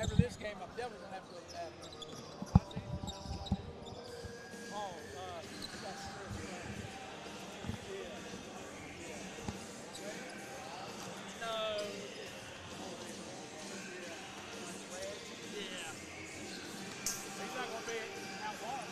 after this game, I'm definitely gonna have to go to that. Oh, that's true. Yeah. No. Yeah. He's not gonna be out long.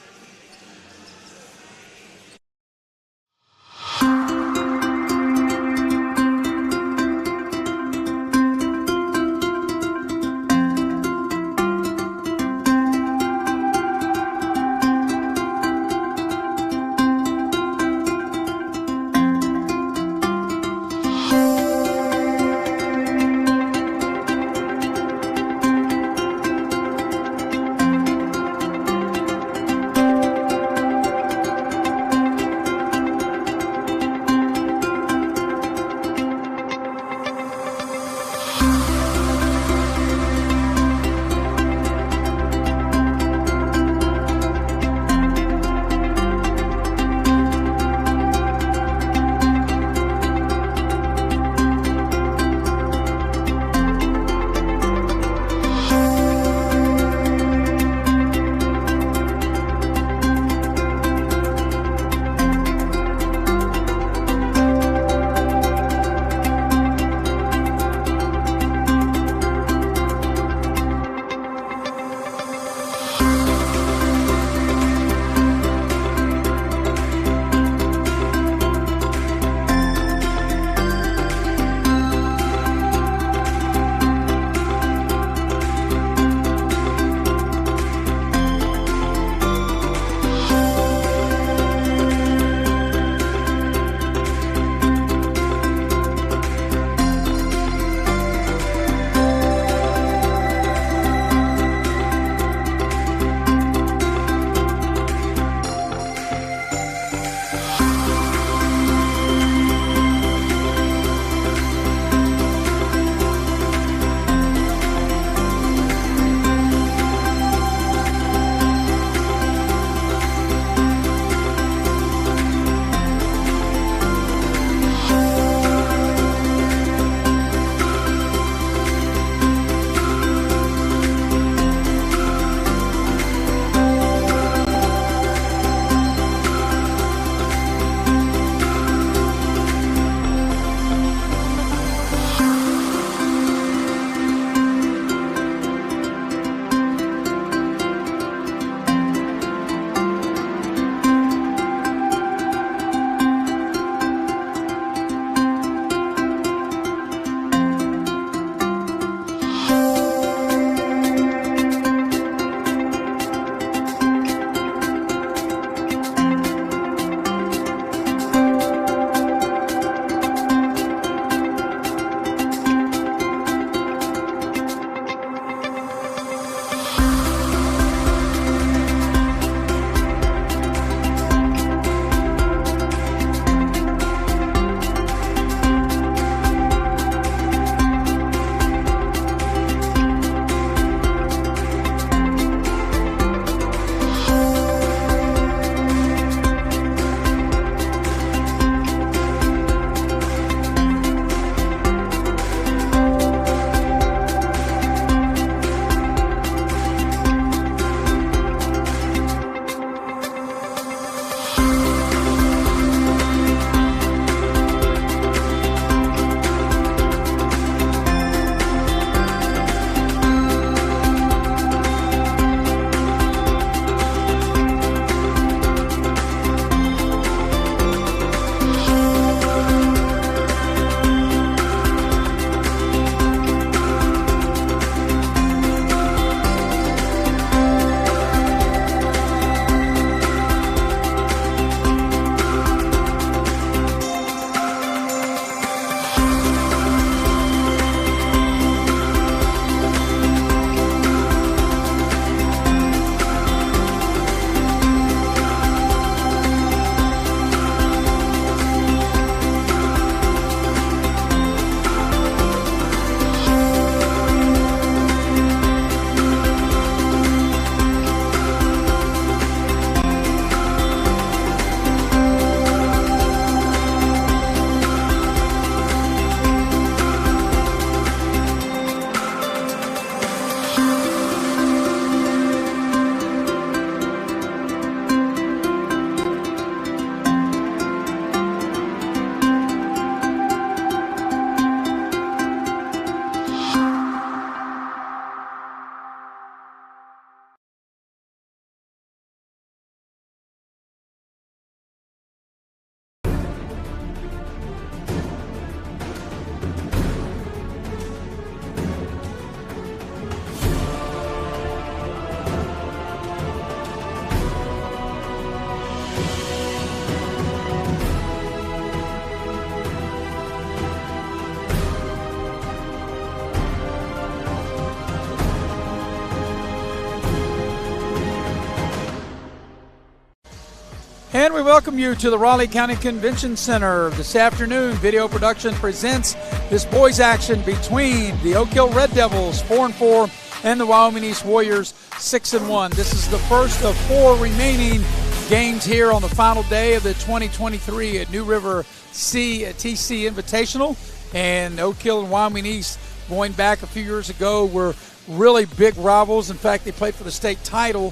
And we welcome you to the Raleigh County Convention Center. This afternoon, video production presents this boys action between the Oak Hill Red Devils, 4-4, and the Wyoming East Warriors, 6-1. This is the first of 4 remaining games here on the final day of the 2023 at New River TC Invitational. And Oak Hill and Wyoming East, going back a few years ago, were really big rivals. In fact, they played for the state title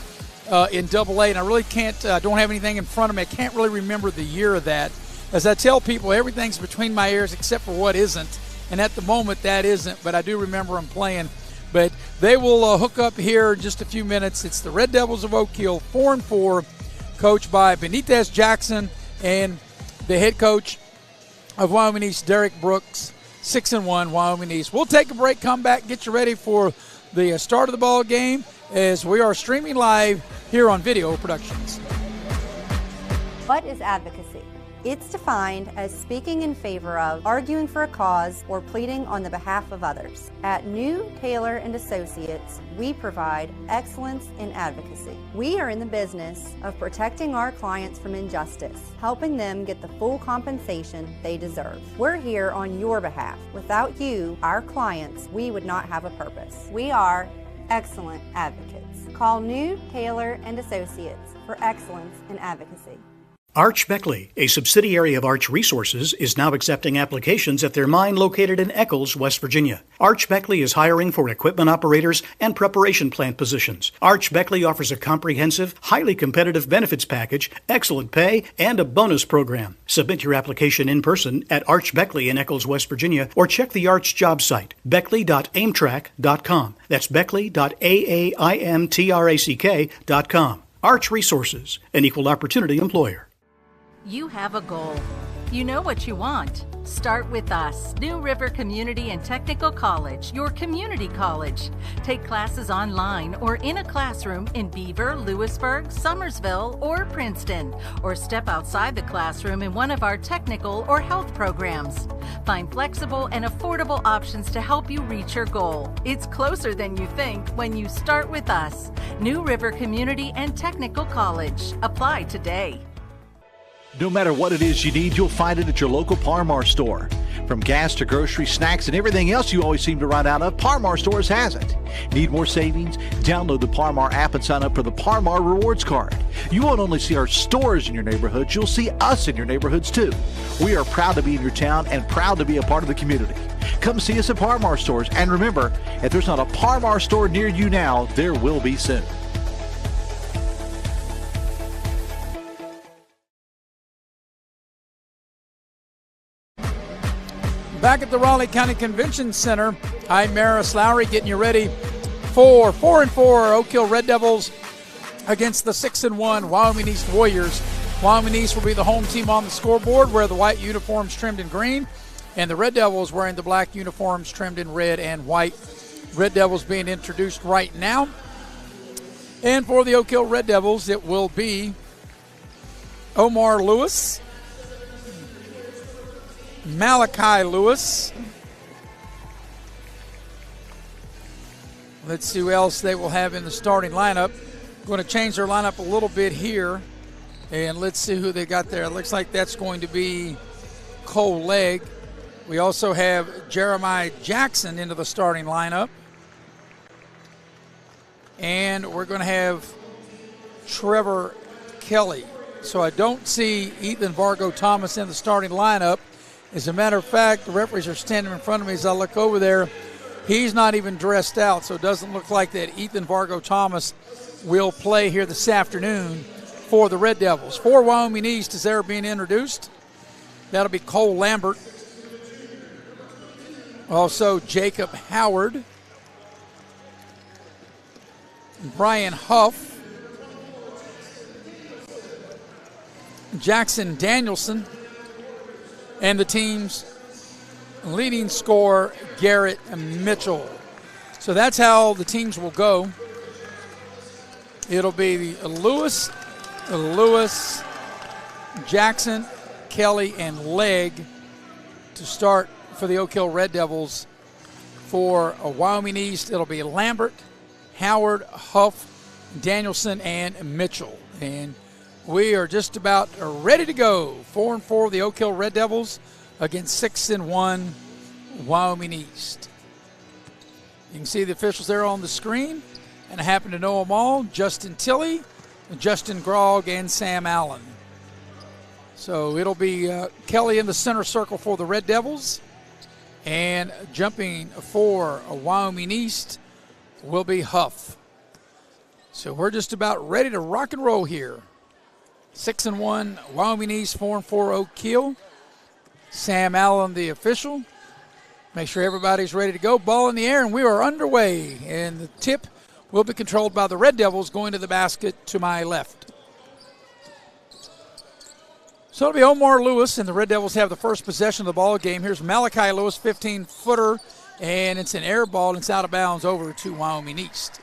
in AA, and I really can't, don't have anything in front of me. I can't really remember the year of that. As I tell people, everything's between my ears except for what isn't, and at the moment that isn't, but I do remember them playing. But they will hook up here in just a few minutes. It's the Red Devils of Oak Hill, 4-4, coached by Benitez Jackson, and the head coach of Wyoming East, Derek Brooks, 6-1 Wyoming East. We'll take a break, come back, get you ready for the start of the ball game as we are streaming live here on Video Productions. What is advocacy? It's defined as speaking in favor of, arguing for a cause, or pleading on the behalf of others. At New Taylor and Associates, we provide excellence in advocacy. We are in the business of protecting our clients from injustice, helping them get the full compensation they deserve. We're here on your behalf. Without you, our clients, we would not have a purpose. We are excellent advocates. Call New Taylor and Associates for excellence in advocacy. Arch Beckley, a subsidiary of Arch Resources, is now accepting applications at their mine located in Eccles, West Virginia. Arch Beckley is hiring for equipment operators and preparation plant positions. Arch Beckley offers a comprehensive, highly competitive benefits package, excellent pay, and a bonus program. Submit your application in person at Arch Beckley in Eccles, West Virginia, or check the Arch job site, beckley.aimtrack.com. That's beckley.aimtrack.com. Arch Resources, an equal opportunity employer. You have a goal. You know what you want. Start with us, New River Community and Technical College, your community college. Take classes online or in a classroom in Beaver, Lewisburg, Summersville, or Princeton, or step outside the classroom in one of our technical or health programs. Find flexible and affordable options to help you reach your goal. It's closer than you think when you start with us, New River Community and Technical College. Apply today. No matter what it is you need, you'll find it at your local Par-Mar store. From gas to grocery, snacks, and everything else you always seem to run out of, Par-Mar stores has it. Need more savings? Download the Par-Mar app and sign up for the Par-Mar Rewards Card. You won't only see our stores in your neighborhoods, you'll see us in your neighborhoods too. We are proud to be in your town and proud to be a part of the community. Come see us at Par-Mar stores, and remember, if there's not a Par-Mar store near you now, there will be soon. Back at the Raleigh County Convention Center, I'm Maris Lowry getting you ready for 4-4 Oak Hill Red Devils against the 6-1 Wyoming East Warriors. Wyoming East will be the home team on the scoreboard, where the white uniforms trimmed in green, and the Red Devils wearing the black uniforms trimmed in red and white. Red Devils being introduced right now. And for the Oak Hill Red Devils, it will be Omar Lewis, Malachi Lewis. Let's see who else they will have in the starting lineup. Going to change their lineup a little bit here. And let's see who they got there. It looks like that's going to be Cole Legg. We also have Jeremiah Jackson into the starting lineup. And we're going to have Trevor Kelly. So I don't see Ethan Vargo Thomas in the starting lineup. As a matter of fact, the referees are standing in front of me as I look over there. He's not even dressed out, so it doesn't look like that Ethan Vargo Thomas will play here this afternoon for the Red Devils. For Wyoming East, as they're being introduced, that'll be Cole Lambert. Also Jacob Howard. Brian Huff. Jackson Danielson. And the team's leading scorer, Garrett Mitchell. So that's how the teams will go. It'll be Lewis, Jackson, Kelly, and Legg to start for the Oak Hill Red Devils. For Wyoming East, it'll be Lambert, Howard, Huff, Danielson, and Mitchell. And we are just about ready to go. 4-4 the Oak Hill Red Devils against 6-1 Wyoming East. You can see the officials there on the screen, and I happen to know them all: Justin Tilley, Justin Grogg, and Sam Allen. So it'll be Kelly in the center circle for the Red Devils, and jumping for Wyoming East will be Huff. So we're just about ready to rock and roll here. 6-1 Wyoming East, 4-4 Oak Hill. Sam Allen, the official. Make sure everybody's ready to go. Ball in the air, and we are underway. And the tip will be controlled by the Red Devils going to the basket to my left. So it'll be Omar Lewis, and the Red Devils have the first possession of the ball game. Here's Malachi Lewis, 15-footer, and it's an air ball, and it's out of bounds over to Wyoming East.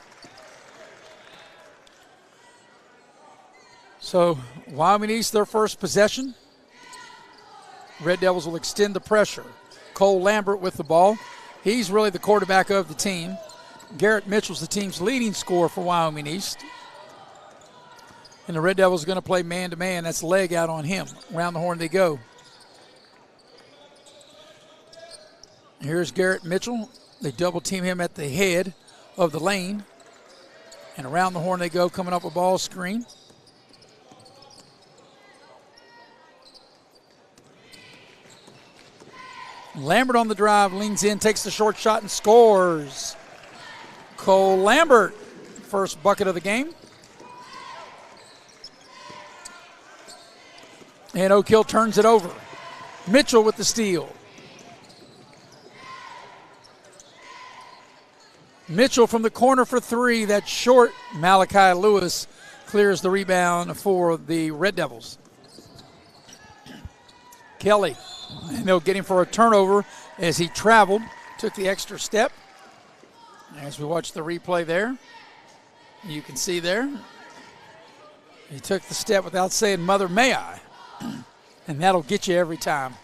So Wyoming East, their first possession. Red Devils will extend the pressure. Cole Lambert with the ball. He's really the quarterback of the team. Garrett Mitchell's the team's leading scorer for Wyoming East. And the Red Devils are going to play man-to-man. That's leg out on him. Around the horn they go. Here's Garrett Mitchell. They double-team him at the head of the lane. And around the horn they go, coming up a ball screen. Lambert on the drive, leans in, takes the short shot, and scores. Cole Lambert, first bucket of the game. And Oak Hill turns it over. Mitchell with the steal. Mitchell from the corner for three. That's short. Malachi Lewis clears the rebound for the Red Devils. Kelly. And they'll get him for a turnover as he traveled, took the extra step. As we watch the replay there, you can see there, he took the step without saying, "Mother, may I?" And that'll get you every time.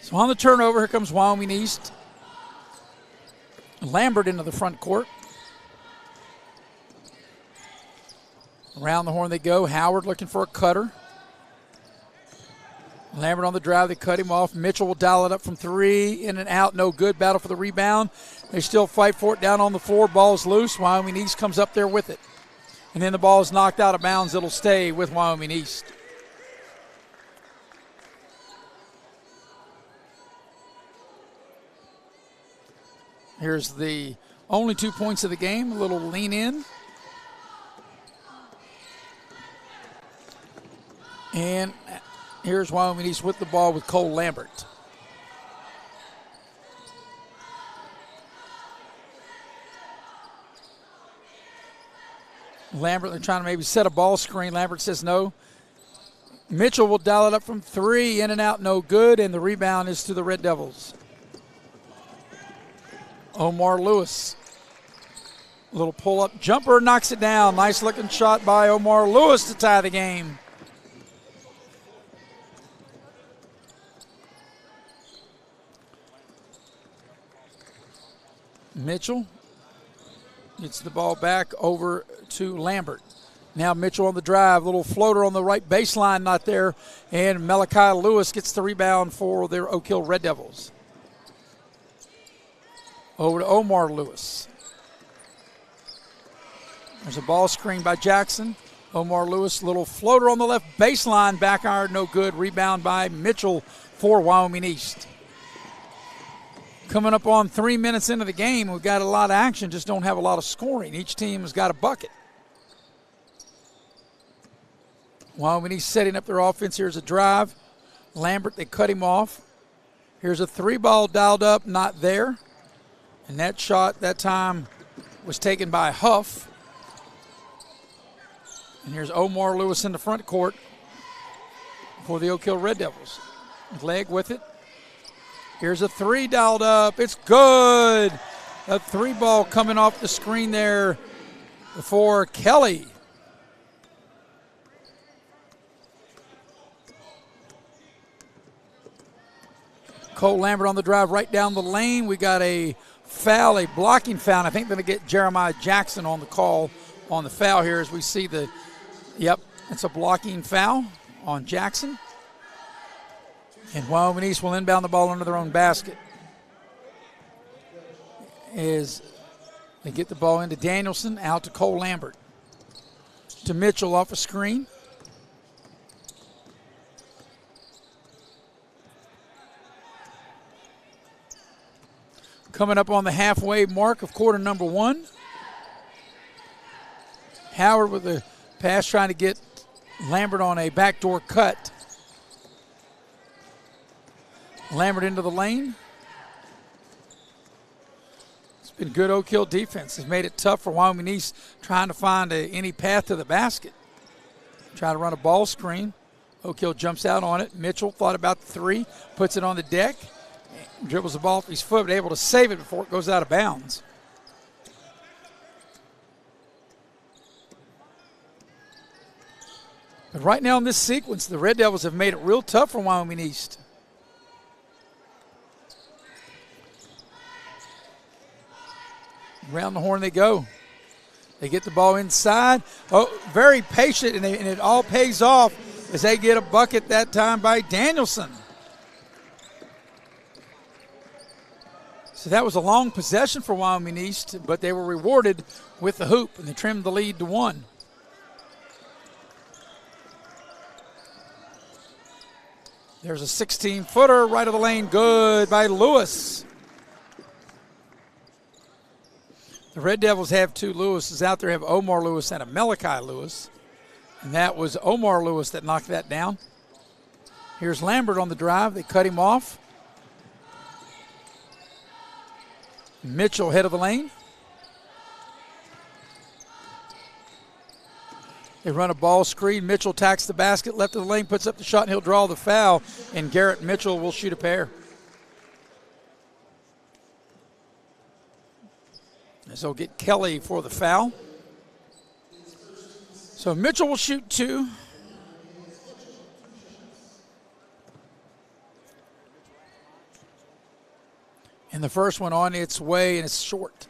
So on the turnover, here comes Wyoming East. Lambert into the front court. Around the horn they go. Howard looking for a cutter. Lambert on the drive, they cut him off. Mitchell will dial it up from three, in and out, no good. Battle for the rebound. They still fight for it down on the floor. Ball's loose. Wyoming East comes up there with it. And then the ball is knocked out of bounds. It'll stay with Wyoming East. Here's the only 2 points of the game. A little lean in. And here's Wyoming East with the ball with Cole Lambert. Lambert, they're trying to maybe set a ball screen. Lambert says no. Mitchell will dial it up from three, in and out, no good, and the rebound is to the Red Devils. Omar Lewis. A little pull-up jumper, knocks it down. Nice looking shot by Omar Lewis to tie the game. Mitchell gets the ball back over to Lambert. Now Mitchell on the drive, little floater on the right baseline, not there. And Malachi Lewis gets the rebound for their Oak Hill Red Devils. Over to Omar Lewis. There's a ball screen by Jackson. Omar Lewis, little floater on the left baseline, back iron, no good. Rebound by Mitchell for Wyoming East. Coming up on 3 minutes into the game, we've got a lot of action, just don't have a lot of scoring. Each team has got a bucket. Wyoming East setting up their offense. Here's a drive. Lambert, they cut him off. Here's a three ball dialed up, not there. And that shot that time was taken by Huff. And here's Omar Lewis in the front court for the Oak Hill Red Devils. Leg with it. Here's a three dialed up. It's good. A three ball coming off the screen there for Kelly. Cole Lambert on the drive right down the lane. We got a foul, a blocking foul. I think they're going to get Jeremiah Jackson on the call on the foul here as we see it's a blocking foul on Jackson. And Wyoming East will inbound the ball under their own basket. As they get the ball into Danielson, out to Cole Lambert. To Mitchell off a screen. Coming up on the halfway mark of quarter number 1. Howard with the pass trying to get Lambert on a backdoor cut. Lambert into the lane. It's been good Oak Hill defense. It's made it tough for Wyoming East trying to find any path to the basket. Try to run a ball screen. Oak Hill jumps out on it. Mitchell thought about the 3, puts it on the deck, dribbles the ball off his foot, but able to save it before it goes out of bounds. But right now in this sequence, the Red Devils have made it real tough for Wyoming East. Around the horn they go. They get the ball inside. Oh, very patient, and it all pays off as they get a bucket that time by Danielson. So that was a long possession for Wyoming East, but they were rewarded with the hoop, and they trimmed the lead to 1. There's a 16-footer right of the lane, good by Lewis. The Red Devils have 2 Lewises out there, have Omar Lewis and a Malachi Lewis. And that was Omar Lewis that knocked that down. Here's Lambert on the drive. They cut him off. Mitchell head of the lane. They run a ball screen. Mitchell attacks the basket, left of the lane, puts up the shot, and he'll draw the foul. And Garrett Mitchell will shoot a pair. So he'll get Kelly for the foul. So Mitchell will shoot 2. And the first one on its way, and it's short.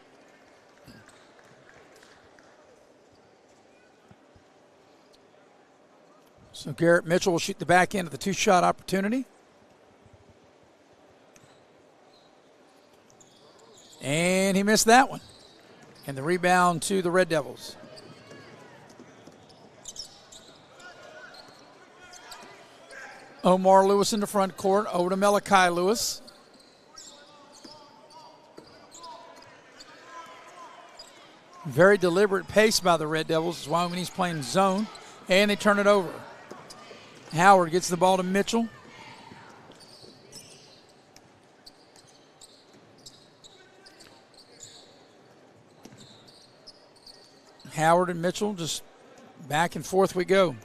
So Garrett Mitchell will shoot the back end of the 2-shot opportunity. And he missed that one. And the rebound to the Red Devils. Omar Lewis in the front court, over to Malachi Lewis. Very deliberate pace by the Red Devils as Wyoming East playing zone, and they turn it over. Howard gets the ball to Mitchell. Howard and Mitchell just back and forth we go.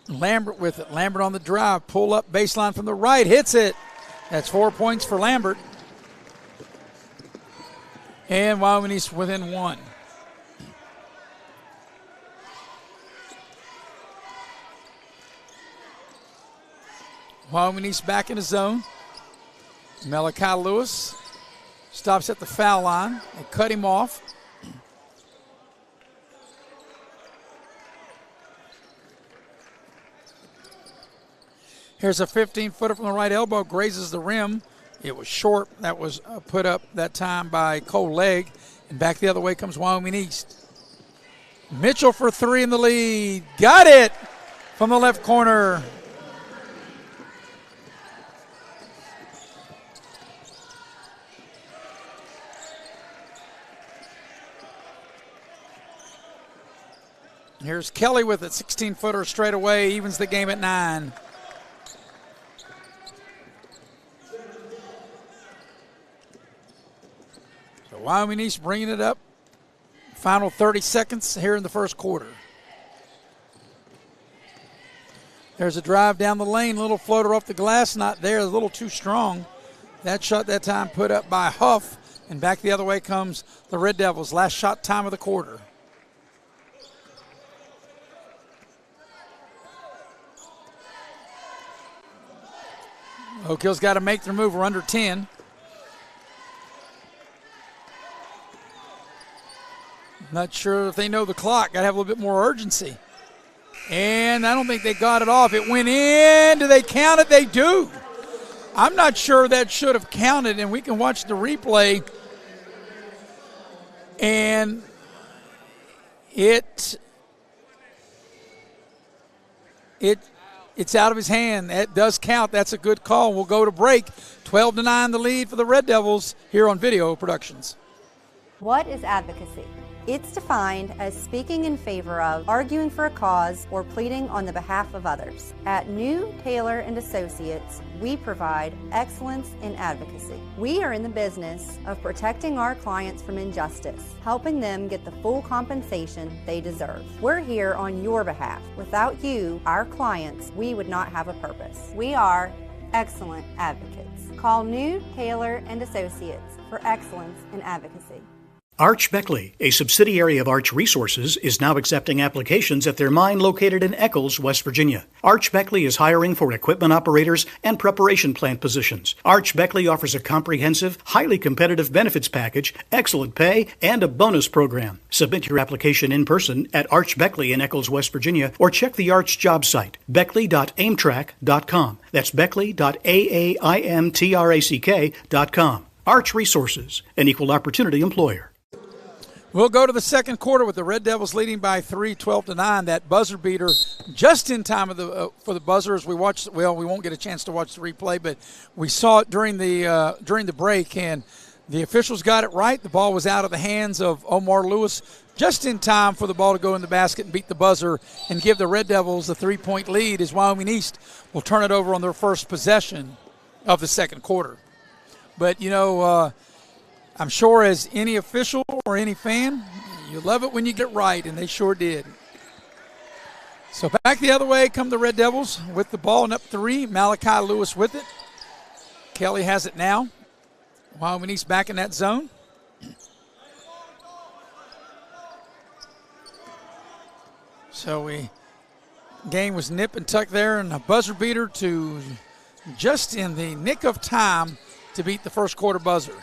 Lambert with it. Lambert on the drive. Pull up baseline from the right. Hits it. That's 4 points for Lambert. And Wyoming East within 1. Wyoming East back in the zone. Malachi Lewis stops at the foul line. They cut him off. Here's a 15-footer from the right elbow, grazes the rim. It was short. That was put up that time by Cole Legg. And back the other way comes Wyoming East. Mitchell for 3 in the lead. Got it from the left corner. Here's Kelly with it. 16-footer straight away. Evens the game at 9. Wyoming East bringing it up. Final 30 seconds here in the first quarter. There's a drive down the lane. Little floater off the glass. Not there. A little too strong. That shot that time put up by Huff. And back the other way comes the Red Devils. Last shot time of the quarter. Oak Hill's got to make their move. We're under 10. Not sure if they know the clock. Got to have a little bit more urgency. And I don't think they got it off. It went in. Do they count it? They do. I'm not sure that should have counted, and we can watch the replay. And it's out of his hand. That does count. That's a good call. We'll go to break. 12-9 the lead for the Red Devils here on Video Productions. What is advocacy? It's defined as speaking in favor of, arguing for a cause, or pleading on the behalf of others. At New Taylor and Associates, we provide excellence in advocacy. We are in the business of protecting our clients from injustice, helping them get the full compensation they deserve. We're here on your behalf. Without you, our clients, we would not have a purpose. We are excellent advocates. Call New Taylor and Associates for excellence in advocacy. Arch Beckley, a subsidiary of Arch Resources, is now accepting applications at their mine located in Eccles, West Virginia. Arch Beckley is hiring for equipment operators and preparation plant positions. Arch Beckley offers a comprehensive, highly competitive benefits package, excellent pay, and a bonus program. Submit your application in person at Arch Beckley in Eccles, West Virginia, or check the Arch job site, beckley.aimtrack.com. That's beckley.aimtrack.com. Arch Resources, an equal opportunity employer. We'll go to the second quarter with the Red Devils leading by 3, 12-9. That buzzer beater just in time for the buzzer as we watch. Well, we won't get a chance to watch the replay, but we saw it during the break, and the officials got it right. The ball was out of the hands of Omar Lewis just in time for the ball to go in the basket and beat the buzzer and give the Red Devils a 3-point lead as Wyoming East will turn it over on their first possession of the second quarter. But, I'm sure as any official or any fan, you love it when you get right, and they sure did. So back the other way come the Red Devils with the ball and up 3. Malachi Lewis with it. Kelly has it now. Wyoming East back in that zone. So game was nip and tuck there, and a buzzer beater to just in the nick of time to beat the first quarter buzzer.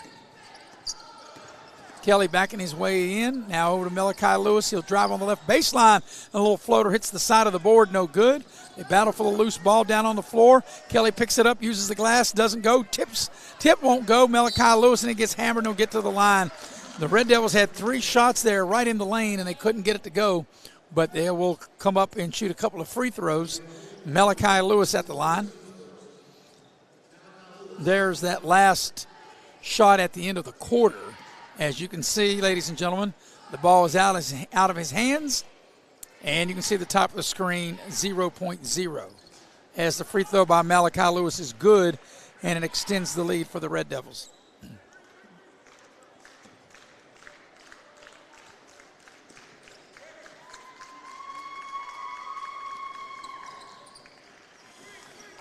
Kelly backing his way in. Now over to Malachi Lewis. He'll drive on the left baseline. A little floater hits the side of the board. No good. They battle for the loose ball down on the floor. Kelly picks it up, uses the glass, doesn't go. Tip won't go. Malachi Lewis, and it gets hammered and he'll get to the line. The Red Devils had 3 shots there right in the lane, and they couldn't get it to go. But they will come up and shoot a couple of free throws. Malachi Lewis at the line. There's that last shot at the end of the quarter. As you can see, ladies and gentlemen, the ball is out of his hands, and you can see the top of the screen, 0.0. As the free throw by Malachi Lewis is good, and it extends the lead for the Red Devils.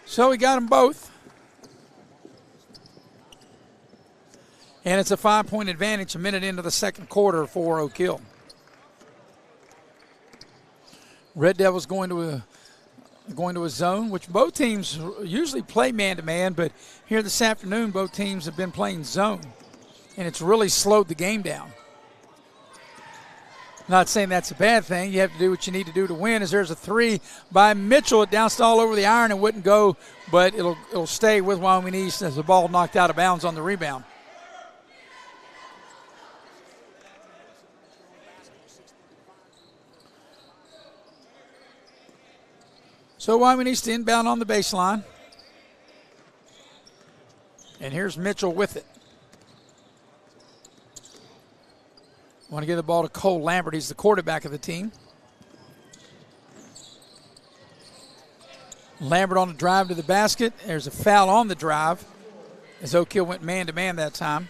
So we got them both. And it's a 5-point advantage a minute into the second quarter for Oak Hill. Red Devils going to a zone, which both teams usually play man-to-man, but here this afternoon both teams have been playing zone, and it's really slowed the game down. Not saying that's a bad thing. You have to do what you need to do to win. As there's a 3 by Mitchell. It bounced all over the iron and wouldn't go, but it'll stay with Wyoming East as the ball knocked out of bounds on the rebound. So Wyoming East inbound on the baseline. And here's Mitchell with it. Want to give the ball to Cole Lambert. He's the quarterback of the team. Lambert on the drive to the basket. There's a foul on the drive as Oak Hill went man-to-man that time.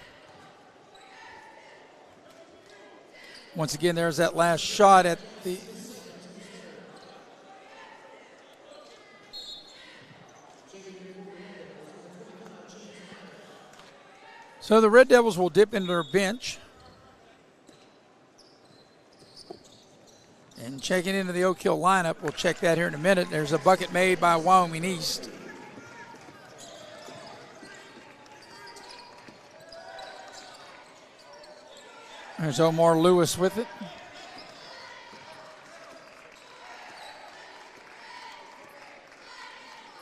Once again, there's that last shot at the – so the Red Devils will dip into their bench. And checking into the Oak Hill lineup, we'll check that here in a minute. There's a bucket made by Wyoming East. There's Omar Lewis with it.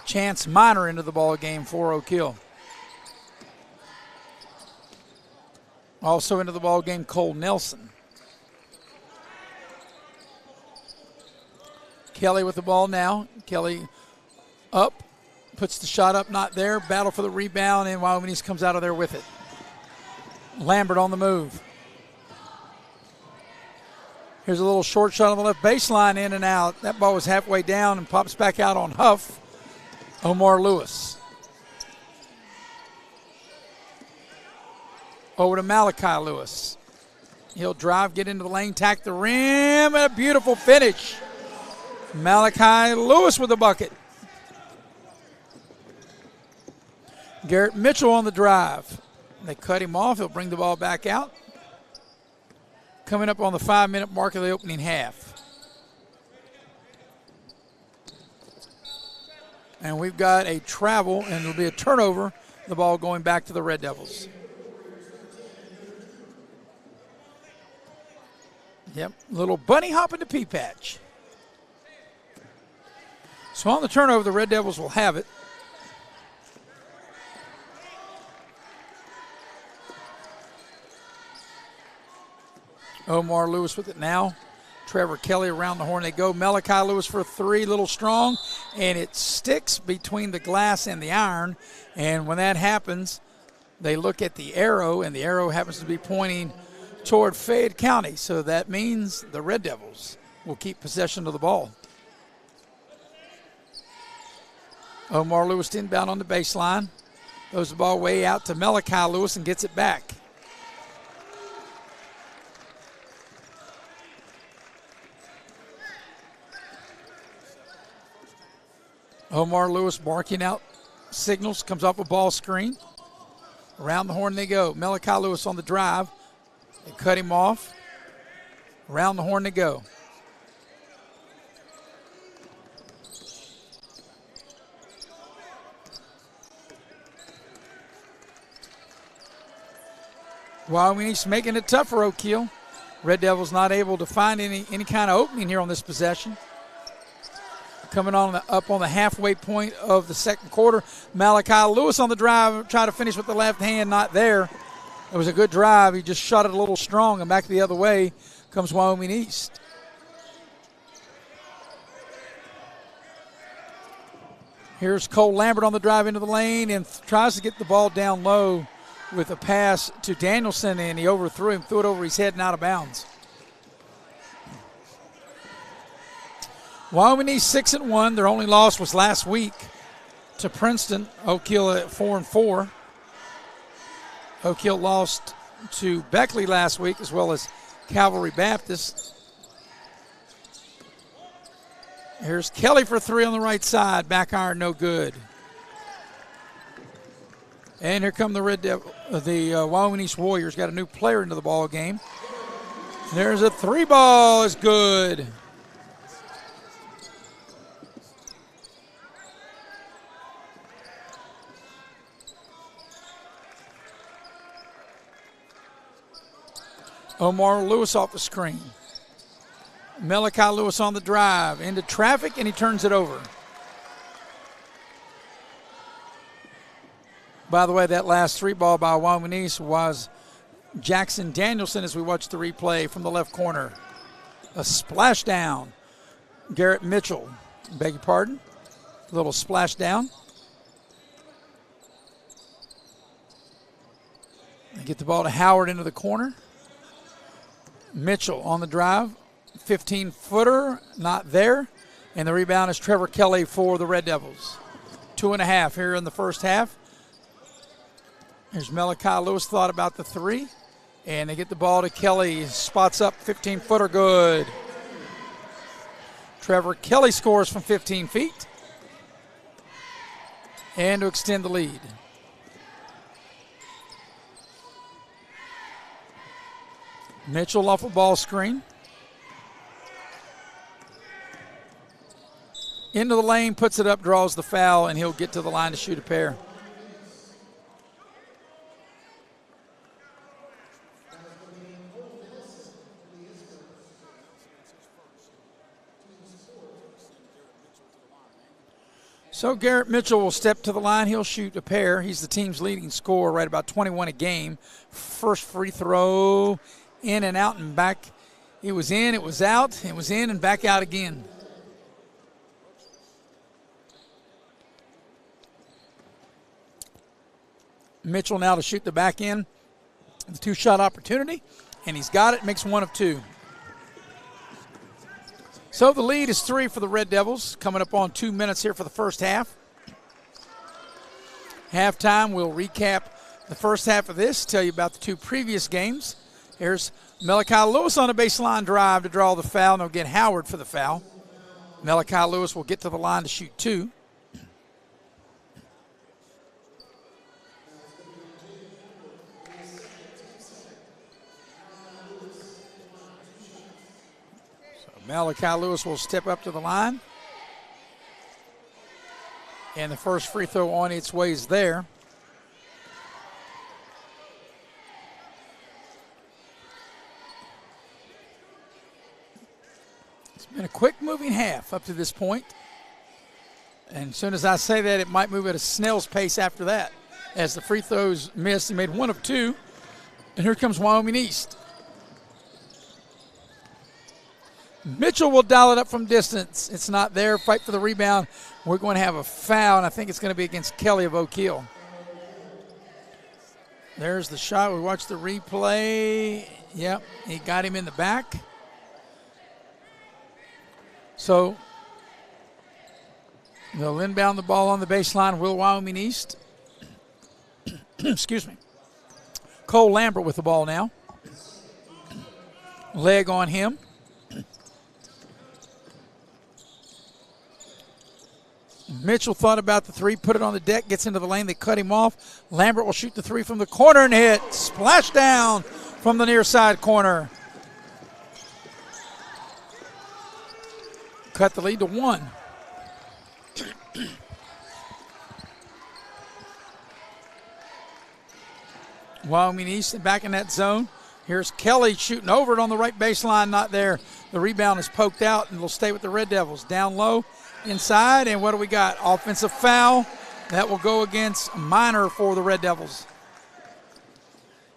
Chance Minor into the ball game for Oak Hill. Also into the ball game, Cole Nelson. Kelly with the ball now. Kelly up, puts the shot up, not there. Battle for the rebound, and Wyoming East comes out of there with it. Lambert on the move. Here's a little short shot on the left baseline, in and out. That ball was halfway down and pops back out on Huff. Omar Lewis. Over to Malachi Lewis. He'll drive, get into the lane, tack the rim, and a beautiful finish. Malachi Lewis with the bucket. Garrett Mitchell on the drive. They cut him off. He'll bring the ball back out. Coming up on the 5-minute mark of the opening half. And we've got a travel, and it'll be a turnover. The ball going back to the Red Devils. Yep, little bunny hop into pea patch. So on the turnover, the Red Devils will have it. Omar Lewis with it now. Trevor Kelly around the horn they go. Malachi Lewis for three, little strong, and it sticks between the glass and the iron. And when that happens, they look at the arrow, and the arrow happens to be pointing toward Fayette County. So that means the Red Devils will keep possession of the ball. Omar Lewis inbound on the baseline. Throws the ball way out to Malachi Lewis and gets it back. Omar Lewis barking out signals, comes off a ball screen. Around the horn they go. Malachi Lewis on the drive. They cut him off. Around the horn they go. Wyoming East making it tough for Oak Hill. Red Devils not able to find any kind of opening here on this possession. Coming on up on the halfway point of the second quarter. Malachi Lewis on the drive, try to finish with the left hand, not there. It was a good drive. He just shot it a little strong, and back the other way comes Wyoming East. Here's Cole Lambert on the drive into the lane and tries to get the ball down low with a pass to Danielson, and he overthrew him, threw it over his head and out of bounds. Wyoming East 6-1. Their only loss was last week to Princeton. Oak Hill at 4-4. Oak Hill lost to Beckley last week, as well as Calvary Baptist. Here's Kelly for three on the right side. Back iron, no good. And here come the Wyoming East Warriors. Got a new player into the ball game. There's a three ball, is good. Omar Lewis off the screen. Malachi Lewis on the drive. Into traffic, and he turns it over. By the way, that last three ball by Wyoming East was Jackson Danielson as we watch the replay from the left corner. A splashdown. Garrett Mitchell, beg your pardon. A little splashdown. They get the ball to Howard into the corner. Mitchell on the drive, 15-footer, not there. And the rebound is Trevor Kelly for the Red Devils. 2.5 here in the first half. Here's Malachi Lewis, thought about the three. And they get the ball to Kelly, spots up, 15-footer, good. Trevor Kelly scores from 15 feet. And to extend the lead. Mitchell off a ball screen. Into the lane, puts it up, draws the foul, and he'll get to the line to shoot a pair. So Garrett Mitchell will step to the line. He'll shoot a pair. He's the team's leading scorer, right about 21 a game. First free throw, in and out and back. It was in, it was out, it was in and back out again. Mitchell now to shoot the back end. The two-shot opportunity, and he's got it, makes one of two. So the lead is 3 for the Red Devils, coming up on 2 minutes here for the first half. Halftime, we'll recap the first half of this, tell you about the 2 previous games. Here's Malachi Lewis on a baseline drive to draw the foul, and they'll get Howard for the foul. Malachi Lewis will get to the line to shoot 2. Malachi Lewis will step up to the line. And the first free throw on its way is there. It's been a quick moving half up to this point. And as soon as I say that, it might move at a snail's pace after that. As the free throws missed, he made one of 2. And here comes Wyoming East. Mitchell will dial it up from distance. It's not there. Fight for the rebound. We're going to have a foul, and I think it's going to be against Kelly of Oak Hill. There's the shot. We watched the replay. Yep, he got him in the back. So they'll inbound the ball on the baseline. Will Wyoming East. Excuse me. Cole Lambert with the ball now. Leg on him. Mitchell thought about the 3, put it on the deck, gets into the lane. They cut him off. Lambert will shoot the 3 from the corner and hit. Splash down from the near side corner. Cut the lead to 1. Wyoming East back in that zone. Here's Kelly shooting over it on the right baseline. Not there. The rebound is poked out, and it'll stay with the Red Devils. Down low. Inside, and what do we got? Offensive foul. That will go against Minor for the Red Devils.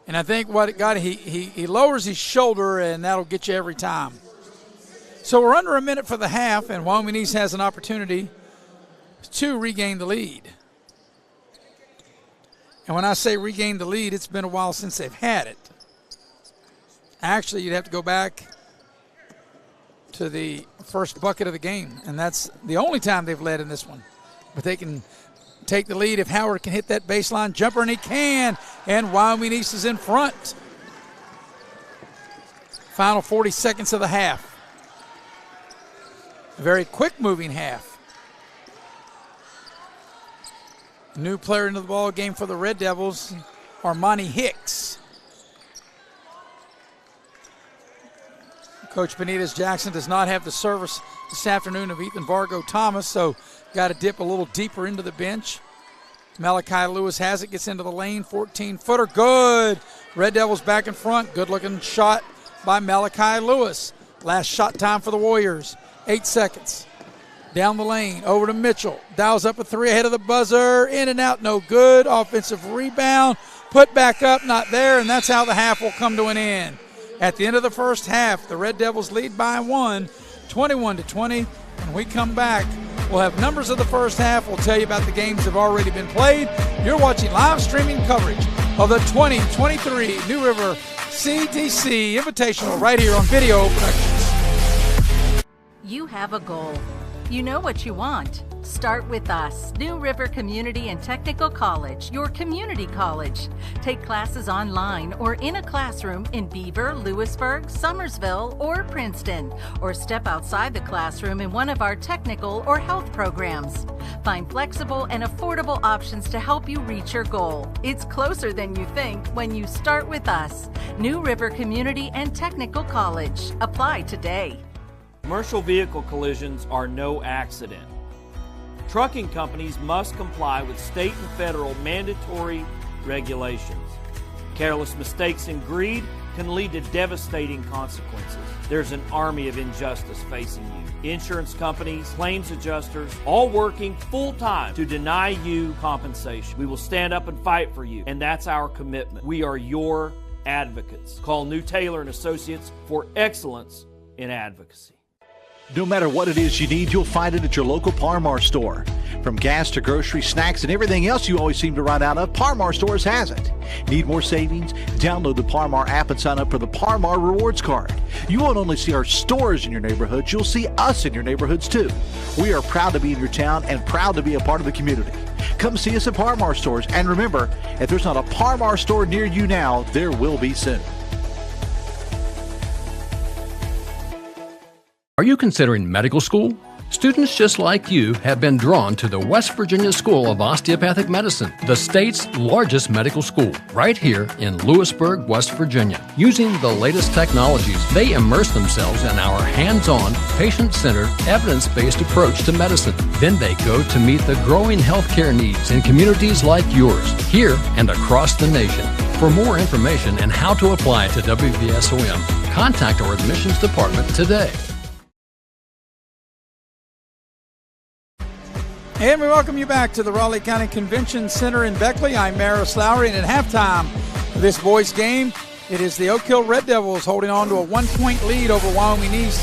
And I think what it got, he lowers his shoulder, and that'll get you every time. So we're under a minute for the half, and Wyoming East has an opportunity to regain the lead. And when I say regain the lead, it's been a while since they've had it. Actually, you'd have to go back to the first bucket of the game, and that's the only time they've led in this one. But they can take the lead if Howard can hit that baseline jumper, and he can, and Wyoming East is in front. Final 40 seconds of the half. A very quick moving half. New player into the ball game for the Red Devils, Armani Hicks. Coach Benitez Jackson does not have the service this afternoon of Ethan Vargo Thomas, so got to dip a little deeper into the bench. Malachi Lewis has it, gets into the lane, 14-footer, good. Red Devils back in front, good-looking shot by Malachi Lewis. Last shot time for the Warriors, 8 seconds. Down the lane, over to Mitchell, dials up a 3 ahead of the buzzer, in and out, no good. Offensive rebound, put back up, not there, and that's how the half will come to an end. At the end of the first half, the Red Devils lead by 1, 21-20. When we come back, we'll have numbers of the first half. We'll tell you about the games that have already been played. You're watching live streaming coverage of the 2023 New River CDC Invitational right here on Video Productions. You have a goal. You know what you want. Start with us, New River Community and Technical College, your community college. Take classes online or in a classroom in Beaver, Lewisburg, Summersville, or Princeton, or step outside the classroom in one of our technical or health programs. Find flexible and affordable options to help you reach your goal. It's closer than you think when you start with us, New River Community and Technical College. Apply today. Commercial vehicle collisions are no accident. Trucking companies must comply with state and federal mandatory regulations. Careless mistakes and greed can lead to devastating consequences. There's an army of injustice facing you. Insurance companies, claims adjusters, all working full-time to deny you compensation. We will stand up and fight for you, and that's our commitment. We are your advocates. Call New Taylor and Associates for excellence in advocacy. No matter what it is you need, you'll find it at your local Par-Mar store. From gas to grocery, snacks, and everything else you always seem to run out of, Par-Mar stores has it. Need more savings? Download the Par-Mar app and sign up for the Par-Mar Rewards Card. You won't only see our stores in your neighborhoods, you'll see us in your neighborhoods too. We are proud to be in your town and proud to be a part of the community. Come see us at Par-Mar stores, and remember, if there's not a Par-Mar store near you now, there will be soon. Are you considering medical school? Students just like you have been drawn to the West Virginia School of Osteopathic Medicine, the state's largest medical school, right here in Lewisburg, West Virginia. Using the latest technologies, they immerse themselves in our hands-on, patient-centered, evidence-based approach to medicine. Then they go to meet the growing healthcare needs in communities like yours, here and across the nation. For more information and how to apply to WVSOM, contact our admissions department today. And we welcome you back to the Raleigh County Convention Center in Beckley. I'm Maris Lowry, and at halftime of this boys game, it is the Oak Hill Red Devils holding on to a 1-point lead over Wyoming East,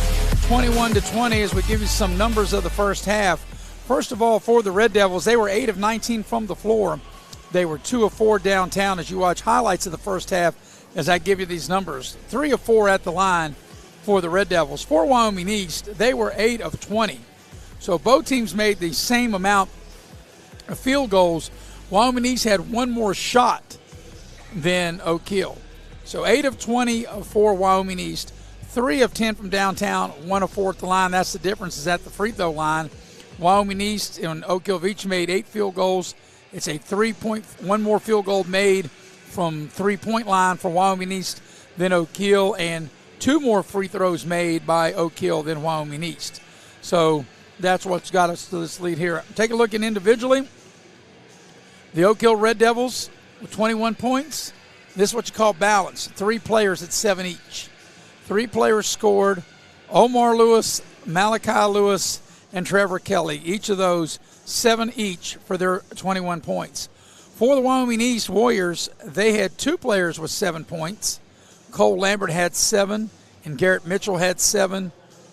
21-20, as we give you some numbers of the first half. First of all, for the Red Devils, they were 8 of 19 from the floor. They were 2 of 4 downtown as you watch highlights of the first half as I give you these numbers. 3 of 4 at the line for the Red Devils. For Wyoming East, they were 8 of 20. So both teams made the same amount of field goals. Wyoming East had one more shot than Oak Hill. So 8 of 20 for Wyoming East, 3 of 10 from downtown, 1 of 4 at the line. That's the difference is at the free throw line. Wyoming East and Oak Hill each made 8 field goals. It's a 1 more field goal made from three-point line for Wyoming East than Oak Hill, and 2 more free throws made by Oak Hill than Wyoming East. So that's what's got us to this lead here. Take a look at individually. The Oak Hill Red Devils with 21 points. This is what you call balance. 3 players at 7 each. 3 players scored. Omar Lewis, Malachi Lewis, and Trevor Kelly. Each of those 7 each for their 21 points. For the Wyoming East Warriors, they had 2 players with 7 points. Cole Lambert had 7, and Garrett Mitchell had 7.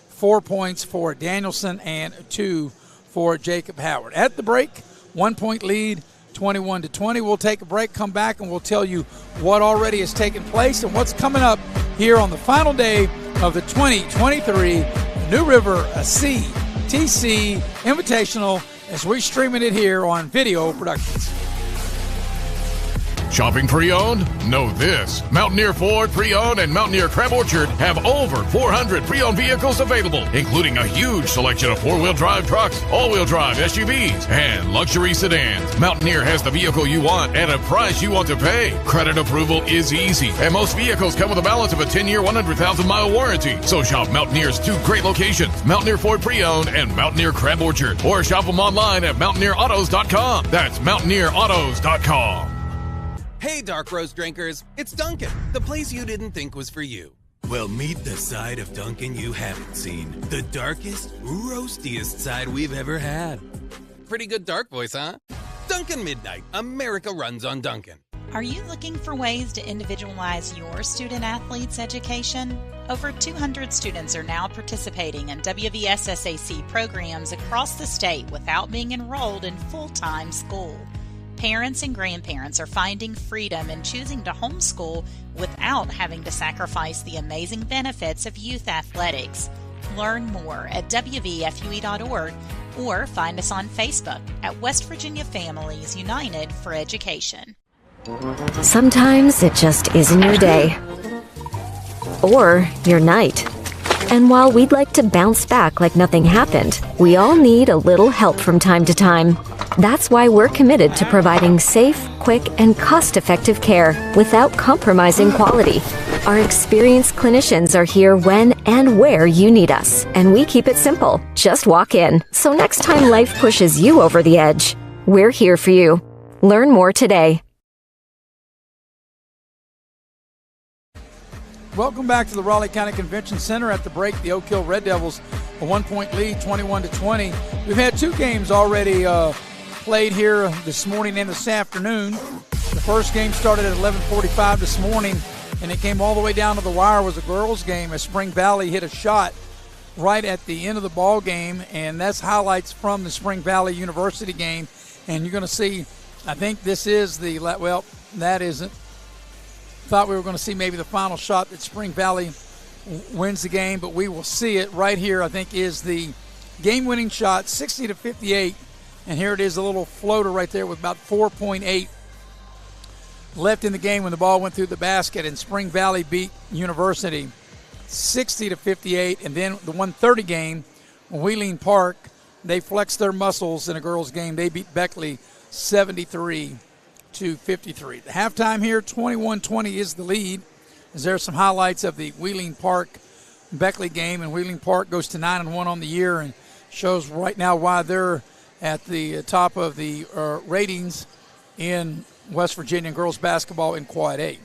4 points for Danielson and 2 for Jacob Howard. At the break, 1-point lead, 21-20. We'll take a break, come back, and we'll tell you what already has taken place and what's coming up here on the final day of the 2023 New River CTC Invitational as we're streaming it here on Video Productions. Shopping pre-owned? Know this. Mountaineer Ford Pre-Owned and Mountaineer Crab Orchard have over 400 pre-owned vehicles available, including a huge selection of 4-wheel drive trucks, all-wheel drive SUVs, and luxury sedans. Mountaineer has the vehicle you want at a price you want to pay. Credit approval is easy, and most vehicles come with a balance of a 10-year, 100,000-mile warranty. So shop Mountaineer's 2 great locations, Mountaineer Ford Pre-Owned and Mountaineer Crab Orchard, or shop them online at mountaineerautos.com. That's mountaineerautos.com. Hey, Dark Roast drinkers, it's Dunkin', the place you didn't think was for you. Well, meet the side of Dunkin' you haven't seen. The darkest, roastiest side we've ever had. Pretty good dark voice, huh? Dunkin' Midnight, America runs on Dunkin'. Are you looking for ways to individualize your student-athlete's education? Over 200 students are now participating in WVSSAC programs across the state without being enrolled in full-time school. Parents and grandparents are finding freedom in choosing to homeschool without having to sacrifice the amazing benefits of youth athletics. Learn more at WVFUE.org or find us on Facebook at West Virginia Families United for Education. Sometimes it just isn't your day. Or your night. And while we'd like to bounce back like nothing happened, we all need a little help from time to time. That's why we're committed to providing safe, quick, and cost-effective care without compromising quality. Our experienced clinicians are here when and where you need us, and we keep it simple. Just walk in. So next time life pushes you over the edge, we're here for you. Learn more today. Welcome back to the Raleigh County Convention Center. At the break, the Oak Hill Red Devils a 1-point lead, 21-20. We've had two games already played here this morning and this afternoon. The first game started at 11:45 this morning, and it came all the way down to the wire. It was a girls' game as Spring Valley hit a shot right at the end of the ball game, and that's highlights from the Spring Valley University game. And you're going to see, I think this is the, well, that isn't. Thought we were going to see maybe the final shot that Spring Valley wins the game, but we will see it right here. I think is the game-winning shot, 60-58, and here it is, a little floater right there with about 4.8 left in the game when the ball went through the basket, and Spring Valley beat University 60-58. And then the 1:30 game, Wheeling Park, they flexed their muscles in a girls' game. They beat Beckley 73-53. The halftime here, 21-20 is the lead. There are some highlights of the Wheeling Park Beckley game, and Wheeling Park goes to 9-1 on the year and shows right now why they're at the top of the ratings in West Virginia girls basketball in Quad A.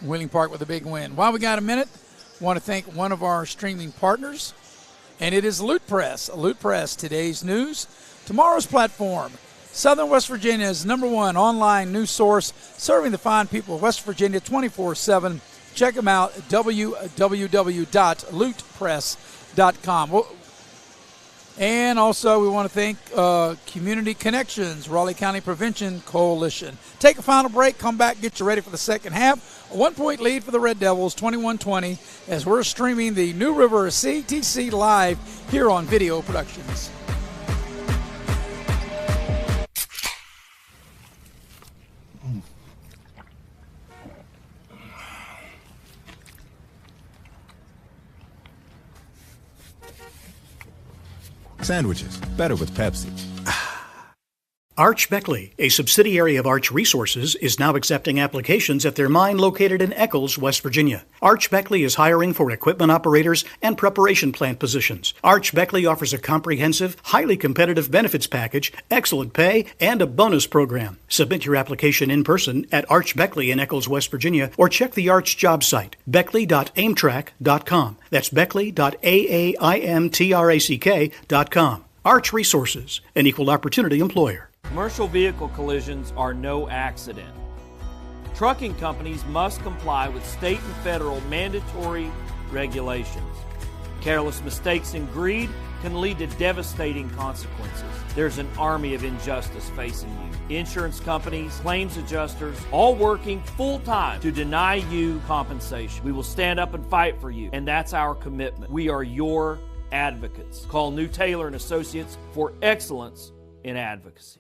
Wheeling Park with a big win. While we got a minute, I want to thank one of our streaming partners, and it is Loot Press. Loot Press, today's news, tomorrow's platform. Southern West Virginia's #1 online news source, serving the fine people of West Virginia 24/7. Check them out at www.lootpress.com. And also we want to thank Community Connections, Raleigh County Prevention Coalition. Take a final break, come back, get you ready for the second half. A 1-point lead for the Red Devils, 21-20, as we're streaming the New River CTC live here on Video Productions. Sandwiches, better with Pepsi. Arch Beckley, a subsidiary of Arch Resources, is now accepting applications at their mine located in Eccles, West Virginia. Arch Beckley is hiring for equipment operators and preparation plant positions. Arch Beckley offers a comprehensive, highly competitive benefits package, excellent pay, and a bonus program. Submit your application in person at Arch Beckley in Eccles, West Virginia, or check the Arch job site, beckley.aimtrack.com. That's beckley.aimtrack.com. Arch Resources, an equal opportunity employer. Commercial vehicle collisions are no accident. Trucking companies must comply with state and federal mandatory regulations. Careless mistakes and greed can lead to devastating consequences. There's an army of injustice facing you. Insurance companies, claims adjusters, all working full-time to deny you compensation. We will stand up and fight for you, and that's our commitment. We are your advocates. Call New Taylor and Associates for excellence in advocacy.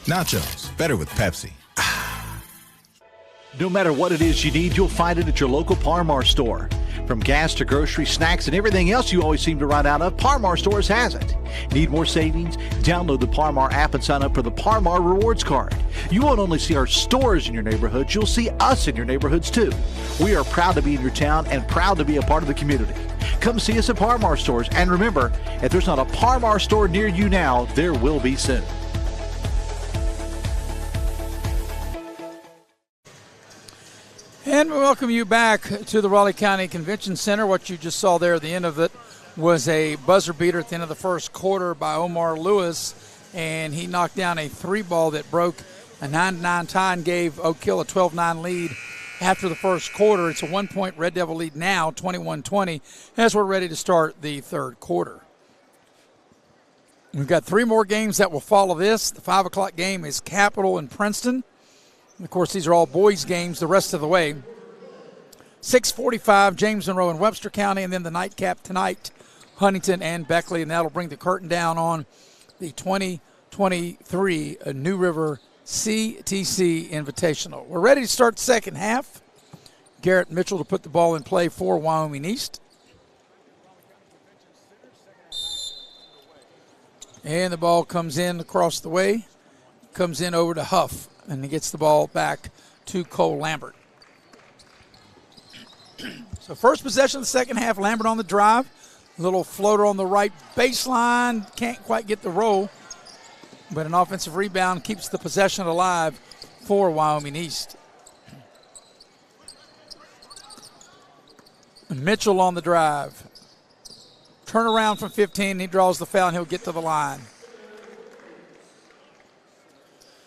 Nachos, better with Pepsi. No matter what it is you need, you'll find it at your local Par-Mar store. From gas to grocery, snacks, and everything else you always seem to run out of, Par-Mar Stores has it. Need more savings? Download the Par-Mar app and sign up for the Par-Mar Rewards Card. You won't only see our stores in your neighborhoods, you'll see us in your neighborhoods too. We are proud to be in your town and proud to be a part of the community. Come see us at Par-Mar Stores, and remember, if there's not a Par-Mar store near you now, there will be soon. And we welcome you back to the Raleigh County Convention Center. What you just saw there at the end of it was a buzzer beater at the end of the first quarter by Omar Lewis, and he knocked down a three ball that broke a 9-9 tie and gave Oak Hill a 12-9 lead after the first quarter. It's a 1-point Red Devil lead now, 21-20, as we're ready to start the third quarter. We've got three more games that will follow this. The 5 o'clock game is Capital and Princeton. And of course, these are all boys' games the rest of the way. 6:45, James Monroe and Webster County, and then the nightcap tonight, Huntington and Beckley, and that'll bring the curtain down on the 2023 New River CTC Invitational. We're ready to start the second half. Garrett Mitchell to put the ball in play for Wyoming East. And the ball comes in across the way, comes in over to Huff. And he gets the ball back to Cole Lambert. So first possession of the second half, Lambert on the drive, Little floater on the right baseline. Can't quite get the roll. But an offensive rebound keeps the possession alive for Wyoming East. Mitchell on the drive. Turn around from 15. He draws the foul, and he'll get to the line.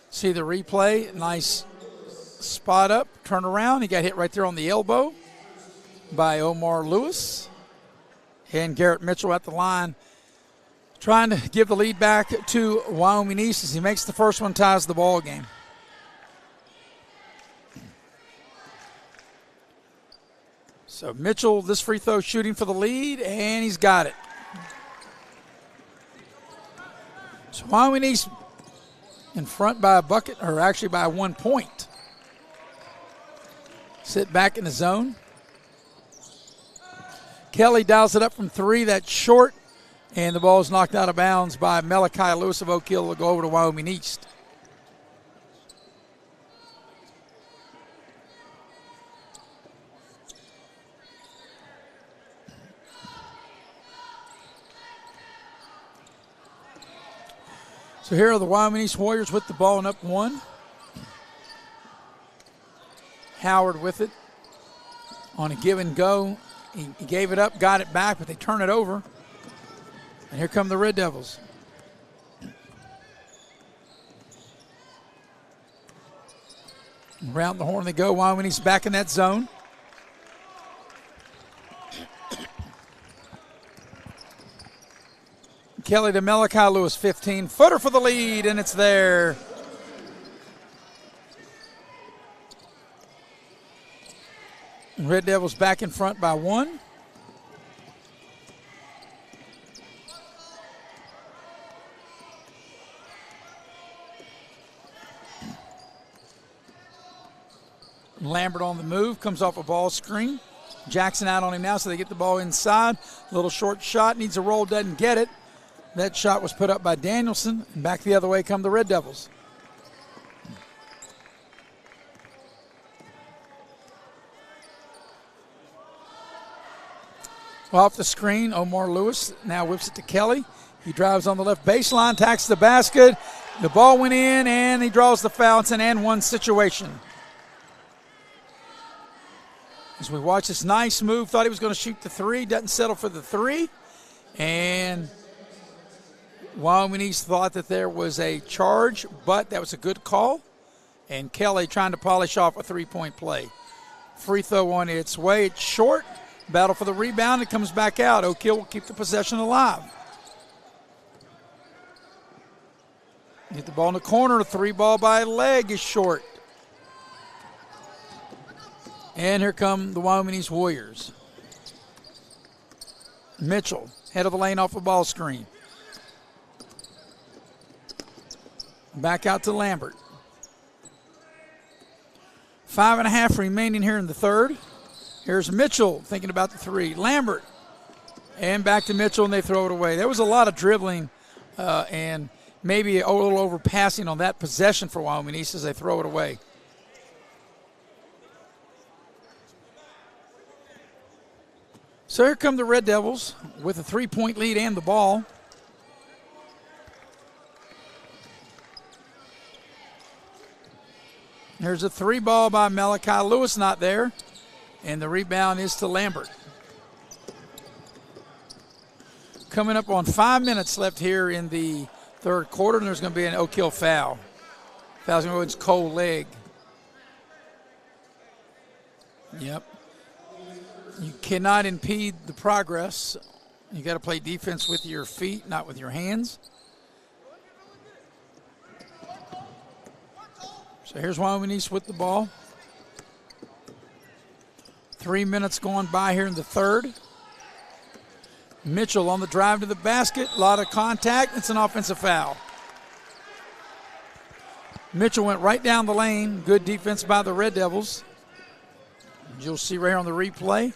See the replay. Nice spot up. Turn around. He got hit right there on the elbow by Omar Lewis. And Garrett Mitchell at the line, trying to give the lead back to Wyoming East as he makes the first one, ties the ball game. So Mitchell, this free throw shooting for the lead, and he's got it. So Wyoming East in front by a bucket, or actually by 1 point. Sit back in the zone. Kelly dials it up from 3. That's short, and the ball is knocked out of bounds by Malachi Lewis of Oak Hill to go over to Wyoming East. So here are the Wyoming East Warriors with the ball and up 1. Howard with it on a give and go. He gave it up, got it back, but they turn it over. And here come the Red Devils. Around the horn they go. Wyoming East back in that zone. Kelly to Malachi Lewis, 15-footer for the lead, and it's there. Red Devils back in front by 1. Lambert on the move, comes off a ball screen. Jackson out on him now, so they get the ball inside. Little short shot, needs a roll, doesn't get it. That shot was put up by Danielson, and back the other way come the Red Devils. Well, off the screen, Omar Lewis now whips it to Kelly. He drives on the left baseline, tacks the basket. The ball went in, and he draws the foul. It's an and-one situation. As we watch this nice move, thought he was going to shoot the 3, doesn't settle for the 3. And Wyoming East thought that there was a charge, but that was a good call. And Kelly trying to polish off a 3-point play. Free throw on its way. It's short. Battle for the rebound. It comes back out. Oak Hill will keep the possession alive. Get the ball in the corner. 3 ball by leg is short. And here come the Wyoming East Warriors. Mitchell, head of the lane off a ball screen. Back out to Lambert. 5.5 remaining here in the third. Here's Mitchell thinking about the 3. Lambert. And back to Mitchell, and they throw it away. There was a lot of dribbling and maybe a little overpassing on that possession for Wyoming East as they throw it away. So here come the Red Devils with a 3-point lead and the ball. There's a 3 ball by Malachi Lewis, not there. And the rebound is to Lambert. Coming up on 5 minutes left here in the third quarter, and there's going to be an Oak Hill foul. Foul's going to go against Cole Legg. Yep. You cannot impede the progress. You got to play defense with your feet, not with your hands. So here's Wyoming East with the ball. 3 minutes going by here in the third. Mitchell on the drive to the basket. A lot of contact. It's an offensive foul. Mitchell went right down the lane. Good defense by the Red Devils. You'll see right here on the replay.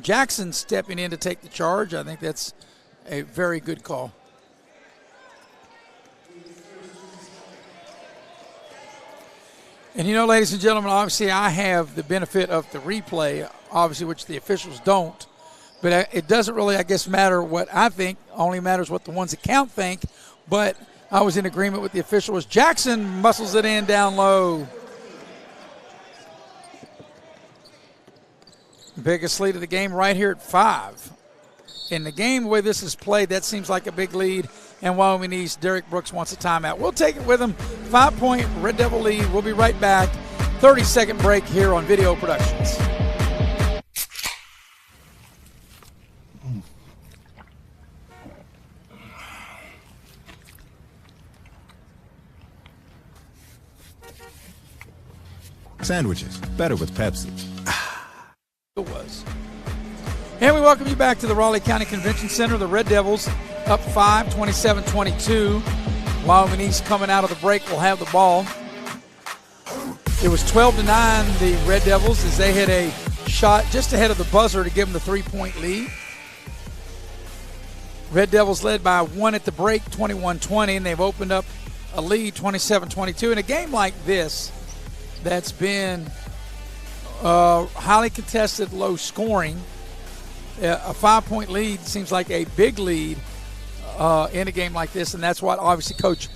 Jackson stepping in to take the charge. I think that's a very good call. And you know, ladies and gentlemen, obviously I have the benefit of the replay, obviously, which the officials don't. But it doesn't really, I guess, matter what I think. Only matters what the ones that count think. But I was in agreement with the official. As Jackson muscles it in down low. Biggest lead of the game right here at 5. In the game, the way this is played, that seems like a big lead. And Wyoming East, Derek Brooks wants a timeout. We'll take it with him. 5-point Red Devil lead. We'll be right back. 30-second break here on Video Productions. Sandwiches, better with Pepsi. It was. And we welcome you back to the Raleigh County Convention Center. The Red Devils up 5, 27-22. Wyoming East coming out of the break will have the ball. It was 12-9, the Red Devils, as they had a shot just ahead of the buzzer to give them the 3-point lead. Red Devils led by 1 at the break, 21-20, and they've opened up a lead, 27-22. In a game like this, that's been highly contested, low scoring, a 5-point lead seems like a big lead in a game like this, and that's what obviously Coach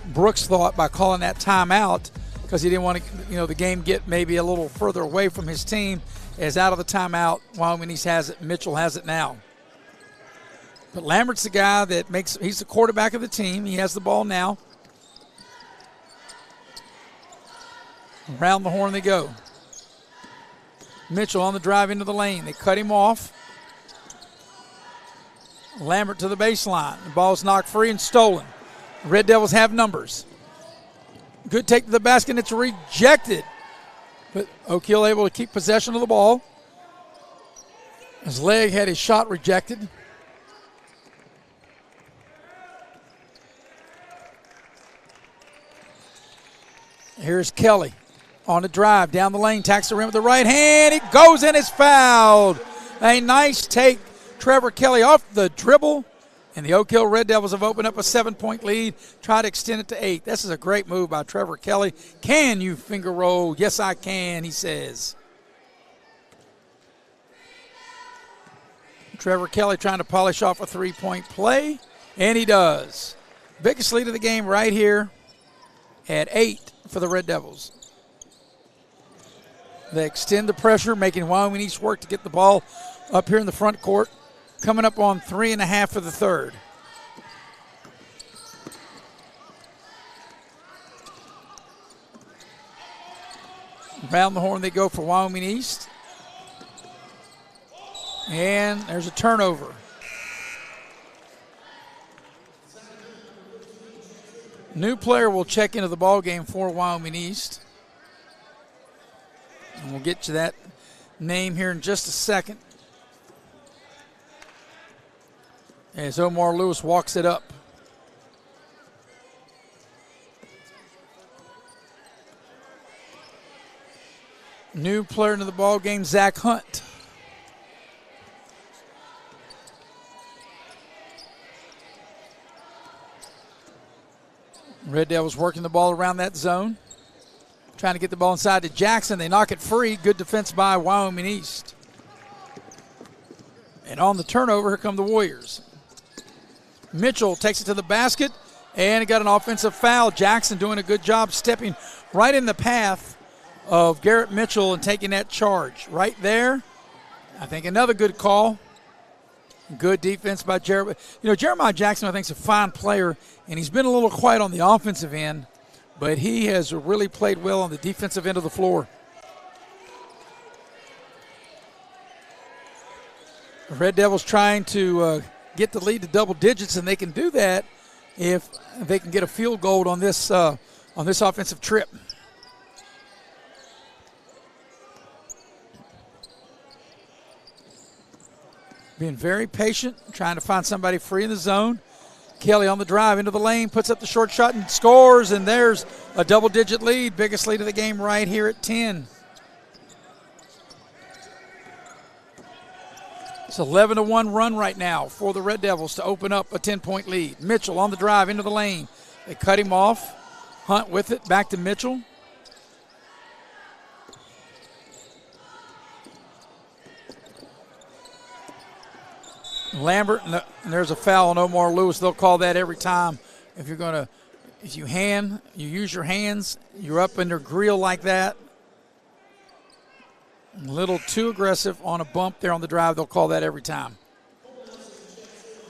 Brooks thought by calling that timeout, because he didn't want to, the game get maybe a little further away from his team. As out of the timeout, Wyoming East has it, Mitchell has it now. But Lambert's the guy that he's the quarterback of the team. He has the ball now. Around the horn they go. Mitchell on the drive into the lane. They cut him off. Lambert to the baseline. The ball's knocked free and stolen. The Red Devils have numbers. Good take to the basket. It's rejected. But Oak Hill able to keep possession of the ball. His leg had his shot rejected. Here's Kelly. On the drive, down the lane, tacks the rim with the right hand. It goes in, it's fouled. A nice take. Trevor Kelly off the dribble. And the Oak Hill Red Devils have opened up a 7-point lead. Try to extend it to 8. This is a great move by Trevor Kelly. Can you finger roll? Yes, I can, he says. Trevor Kelly trying to polish off a 3-point play. And he does. Biggest lead of the game right here at 8 for the Red Devils. They extend the pressure, making Wyoming East work to get the ball up here in the front court. Coming up on 3.5 for the third. Around the horn they go for Wyoming East. And there's a turnover. New player will check into the ball game for Wyoming East. And we'll get to that name here in just a second. As Omar Lewis walks it up. New player into the ball game, Zach Hunt. Red Devils working the ball around that zone. Trying to get the ball inside to Jackson. They knock it free. Good defense by Wyoming East. And on the turnover, here come the Warriors. Mitchell takes it to the basket, and he got an offensive foul. Jackson doing a good job stepping right in the path of Garrett Mitchell and taking that charge. Right there, I think another good call. Good defense by Jeremiah. Jeremiah Jackson, I think, is a fine player, and he's been a little quiet on the offensive end, but he has really played well on the defensive end of the floor. The Red Devils trying to get the lead to double digits, and they can do that if they can get a field goal on this offensive trip. Being very patient, trying to find somebody free in the zone. Kelly on the drive into the lane, puts up the short shot and scores, and there's a double-digit lead. Biggest lead of the game right here at 10. It's an 11-1 run right now for the Red Devils to open up a 10-point lead. Mitchell on the drive into the lane. They cut him off. Hunt with it, back to Mitchell. Lambert, and there's a foul on Omar Lewis. They'll call that every time. If you use your hands, you're up in their grill like that. A little too aggressive on a bump there on the drive. They'll call that every time.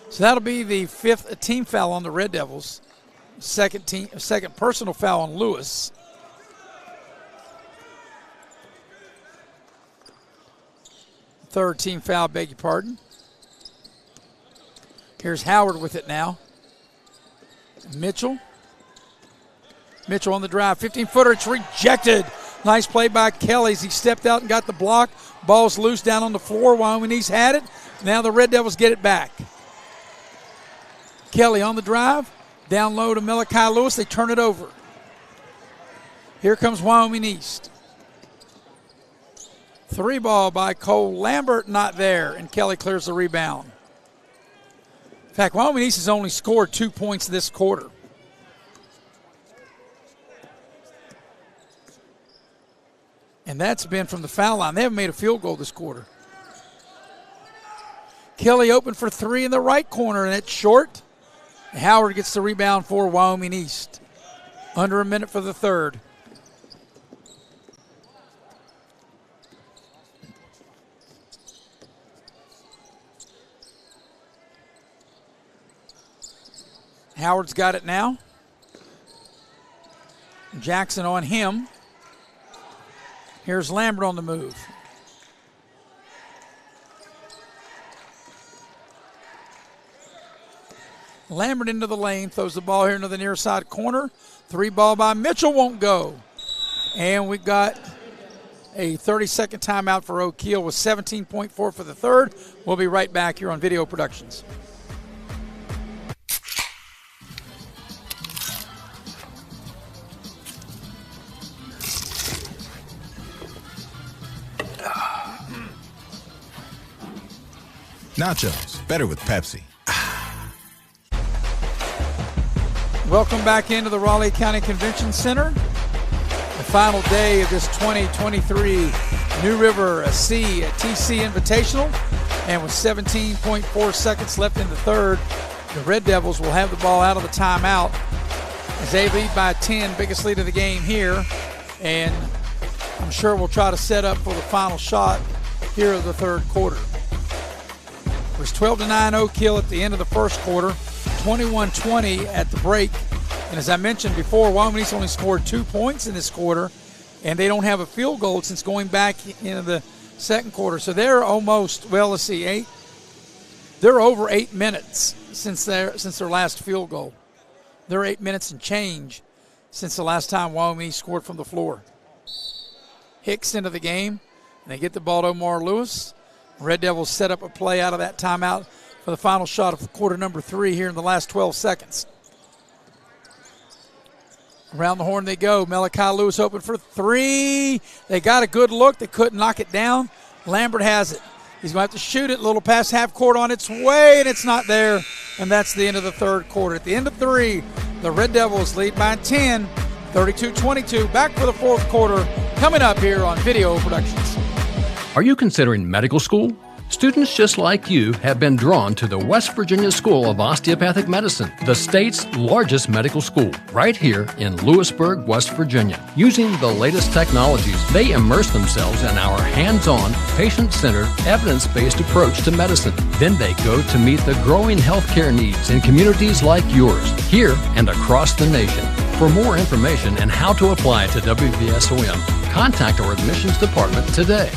So that'll be the 5th team foul on the Red Devils. Second personal foul on Lewis. Third team foul, beg your pardon. Here's Howard with it now. Mitchell on the drive, 15-footer, it's rejected. Nice play by Kelly as he stepped out and got the block. Ball's loose down on the floor. Wyoming East had it. Now the Red Devils get it back. Kelly on the drive, down low to Malachi Lewis. They turn it over. Here comes Wyoming East. 3 ball by Cole Lambert, not there, and Kelly clears the rebound. In fact, Wyoming East has only scored 2 points this quarter. And that's been from the foul line. They haven't made a field goal this quarter. Kelly open for 3 in the right corner, and it's short. Howard gets the rebound for Wyoming East. Under a minute for the third. Howard's got it now. Jackson on him. Here's Lambert on the move. Lambert into the lane, throws the ball here into the near side corner. 3 ball by Mitchell, won't go. And we got a 30-second timeout for Oak Hill with 17.4 for the third. We'll be right back here on Video Productions. Nachos, better with Pepsi. Welcome back into the Raleigh County Convention Center. The final day of this 2023 New River TC Invitational. And with 17.4 seconds left in the third, the Red Devils will have the ball out of the timeout as they lead by 10, biggest lead of the game here. And I'm sure we'll try to set up for the final shot here of the third quarter. It was 12-9 Oak Hill at the end of the first quarter, 21-20 at the break. And as I mentioned before, Wyoming East only scored 2 points in this quarter, and they don't have a field goal since going back into the second quarter. So they're almost, they're over 8 minutes since their last field goal. They're 8 minutes and change since the last time Wyoming East scored from the floor. Hicks into the game, and they get the ball to Omar Lewis. Red Devils set up a play out of that timeout for the final shot of quarter number 3 here in the last 12 seconds. Around the horn they go. Malachi Lewis open for 3. They got a good look. They couldn't knock it down. Lambert has it. He's going to have to shoot it. A little past half court on its way, and it's not there. And that's the end of the third quarter. At the end of 3, the Red Devils lead by 10, 32-22. Back for the fourth quarter coming up here on Video Productions. Are you considering medical school? Students just like you have been drawn to the West Virginia School of Osteopathic Medicine, the state's largest medical school, right here in Lewisburg, West Virginia. Using the latest technologies, they immerse themselves in our hands-on, patient-centered, evidence-based approach to medicine. Then they go to meet the growing healthcare needs in communities like yours, here and across the nation. For more information and how to apply to WVSOM, contact our admissions department today.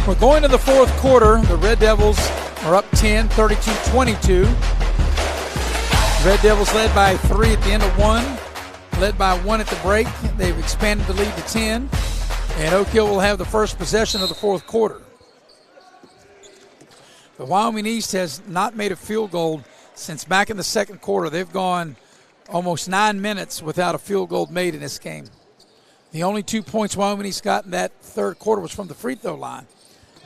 We're going to the fourth quarter. The Red Devils are up 10, 32-22. Red Devils led by 3 at the end of 1, led by 1 at the break. They've expanded the lead to 10. And Oak Hill will have the first possession of the fourth quarter. The Wyoming East has not made a field goal since back in the second quarter. They've gone almost 9 minutes without a field goal made in this game. The only 2 points Wyoming East got in that third quarter was from the free throw line.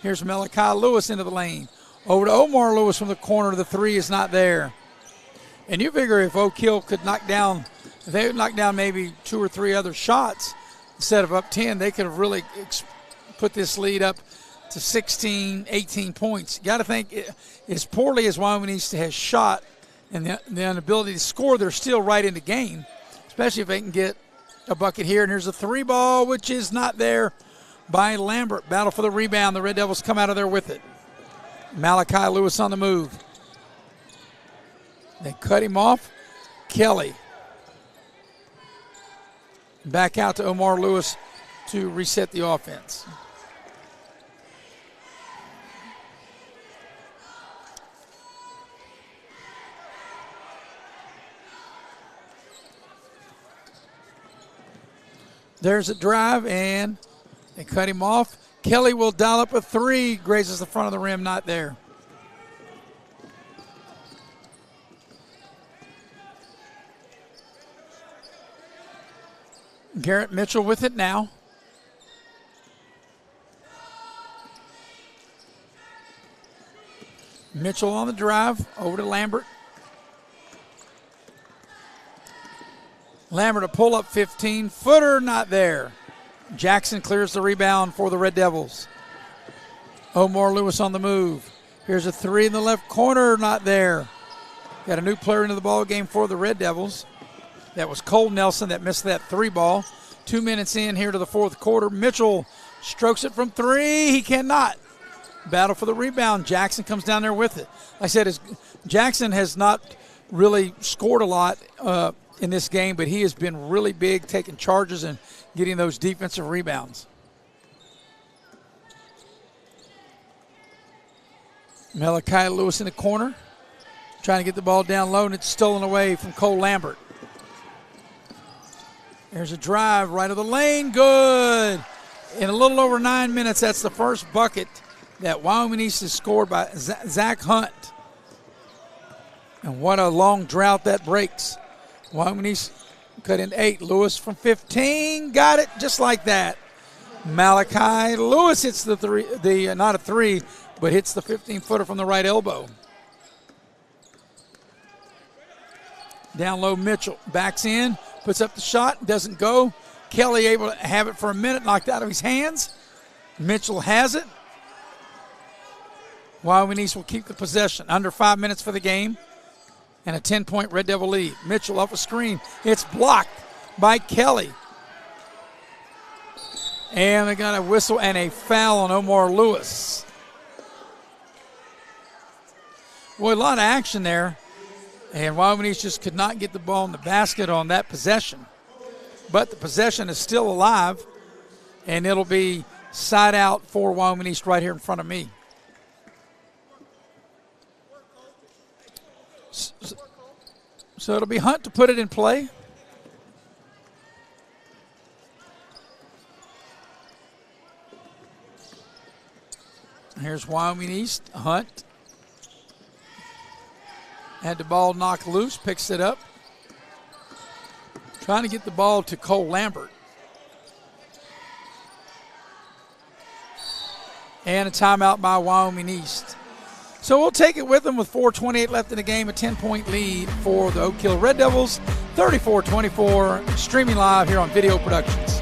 Here's Malachi Lewis into the lane. Over to Omar Lewis from the corner. The three is not there. And you figure if Oak Hill could knock down, if they would knock down maybe 2 or 3 other shots instead of up 10, they could have really put this lead up to 16, 18 points. You got to think, as poorly as Wyoming East has shot and the inability to score, they're still right in the game, especially if they can get a bucket here. And here's a 3 ball, which is not there by Lambert. Battle for the rebound. The Red Devils come out of there with it. Malachi Lewis on the move. They cut him off. Kelly. Back out to Omar Lewis to reset the offense. There's a drive, and they cut him off. Kelly will dial up a 3. Grazes the front of the rim, not there. Garrett Mitchell with it now. Mitchell on the drive, over to Lambert. Lambert a pull-up 15-footer, not there. Jackson clears the rebound for the Red Devils. Omar Lewis on the move. Here's a 3 in the left corner, not there. Got a new player into the ball game for the Red Devils. That was Cole Nelson that missed that 3 ball. 2 minutes in here to the fourth quarter. Mitchell strokes it from 3. He cannot. Battle for the rebound. Jackson comes down there with it. Like I said, Jackson has not really scored a lot in this game, but he has been really big, taking charges and getting those defensive rebounds. Malachi Lewis in the corner, trying to get the ball down low, and it's stolen away from Cole Lambert. There's a drive right of the lane, good. In a little over 9 minutes, that's the first bucket that Wyoming East has scored by Zach Hunt. And what a long drought that breaks. Wyoming East cut in 8. Lewis from 15, got it just like that. Malachi Lewis hits the 3, not a 3, but hits the 15-footer from the right elbow. Down low, Mitchell backs in, puts up the shot, doesn't go. Kelly able to have it for a minute, knocked out of his hands. Mitchell has it. Wyoming East will keep the possession. Under 5 minutes for the game. And a 10-point Red Devil lead. Mitchell off a screen. It's blocked by Kelly. And they got a whistle and a foul on Omar Lewis. Boy, a lot of action there. And Wyoming East just could not get the ball in the basket on that possession. But the possession is still alive. And it'll be side out for Wyoming East right here in front of me. So it'll be Hunt to put it in play. Here's Wyoming East. Hunt had the ball knocked loose, picks it up. Trying to get the ball to Cole Lambert. And a timeout by Wyoming East. So we'll take it with them with 4:28 left in the game, a 10-point lead for the Oak Hill Red Devils, 34-24, streaming live here on Video Productions.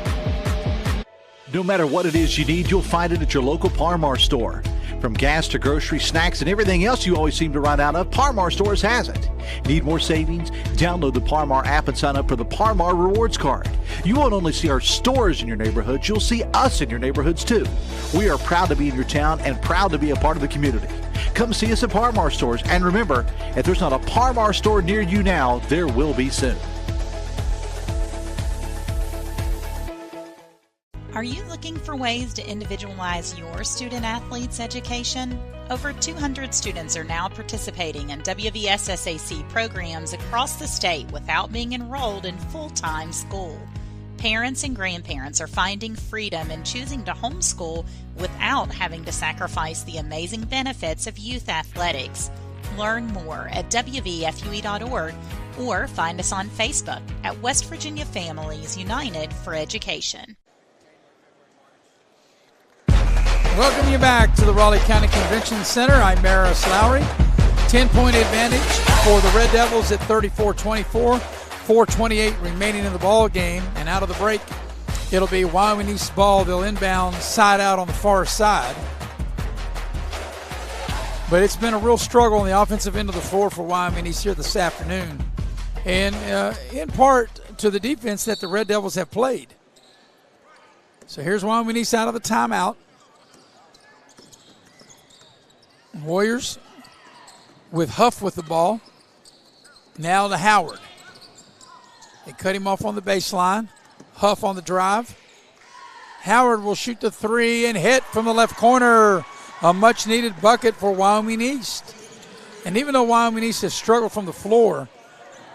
No matter what it is you need, you'll find it at your local Par-Mar store. From gas to grocery, snacks, and everything else you always seem to run out of, Par-Mar Stores has it. Need more savings? Download the Par-Mar app and sign up for the Par-Mar Rewards Card. You won't only see our stores in your neighborhoods, you'll see us in your neighborhoods too. We are proud to be in your town and proud to be a part of the community. Come see us at Par-Mar Stores, and remember, if there's not a Par-Mar store near you now, there will be soon. Are you looking for ways to individualize your student-athlete's education? Over 200 students are now participating in WVSSAC programs across the state without being enrolled in full-time school. Parents and grandparents are finding freedom in choosing to homeschool without having to sacrifice the amazing benefits of youth athletics. Learn more at wvfue.org or find us on Facebook at West Virginia Families United for Education. Welcome you back to the Raleigh County Convention Center. I'm Maris Lowry. 10-point advantage for the Red Devils at 34-24. 4:28 remaining in the ball game, and out of the break, it'll be Wyoming East ball. They'll inbound side out on the far side. But it's been a real struggle on the offensive end of the floor for Wyoming East here this afternoon, and in part to the defense that the Red Devils have played. So here's Wyoming East out of the timeout. Warriors with Huff with the ball. Now to Howard. They cut him off on the baseline. Huff on the drive. Howard will shoot the three and hit from the left corner. A much-needed bucket for Wyoming East. And even though Wyoming East has struggled from the floor,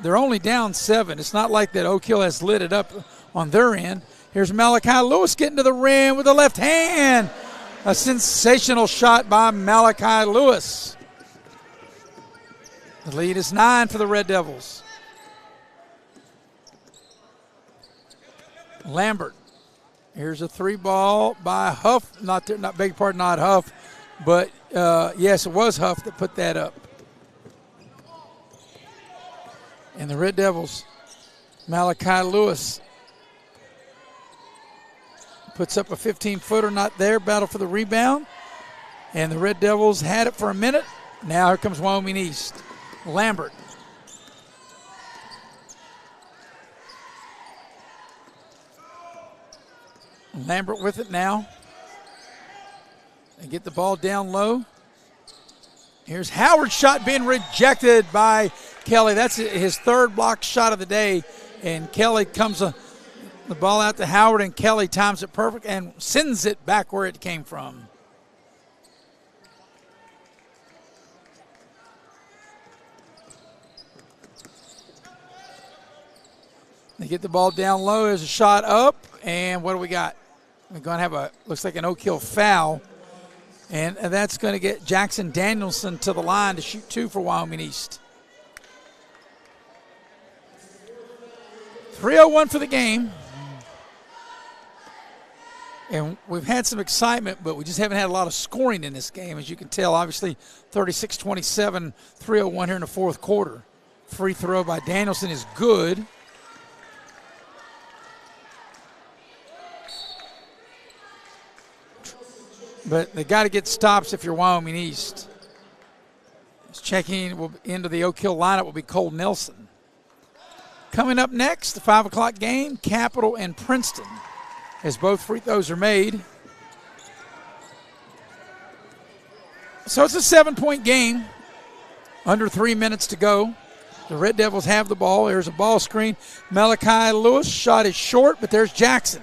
they're only down 7. It's not like that Oak Hill has lit it up on their end. Here's Malachi Lewis getting to the rim with the left hand. A sensational shot by Malachi Lewis. The lead is 9 for the Red Devils. Lambert. Here's a three ball by Huff. Not Huff, but yes, it was Huff that put that up. And the Red Devils, Malachi Lewis puts up a 15-footer, not there. Battle for the rebound. And the Red Devils had it for a minute. Now here comes Wyoming East. Lambert. Lambert with it now. They get the ball down low. Here's Howard's shot being rejected by Kelly. That's his third block shot of the day. And Kelly comes the ball out to Howard, and Kelly times it perfect and sends it back where it came from. They get the ball down low. There's a shot up, and what do we got? We're going to have looks like an Oak Hill foul, and that's going to get Jackson Danielson to the line to shoot 2 for Wyoming East. 3:01 for the game. And we've had some excitement, but we just haven't had a lot of scoring in this game. As you can tell, obviously 36-27, 3:01 here in the fourth quarter. Free throw by Danielson is good. But they got to get stops if you're Wyoming East. Checking into the Oak Hill lineup will be Cole Nelson. Coming up next, the 5 o'clock game, Capital and Princeton, as both free throws are made. So it's a 7-point game, under 3 minutes to go. The Red Devils have the ball. There's a ball screen. Malachi Lewis shot is short, but there's Jackson.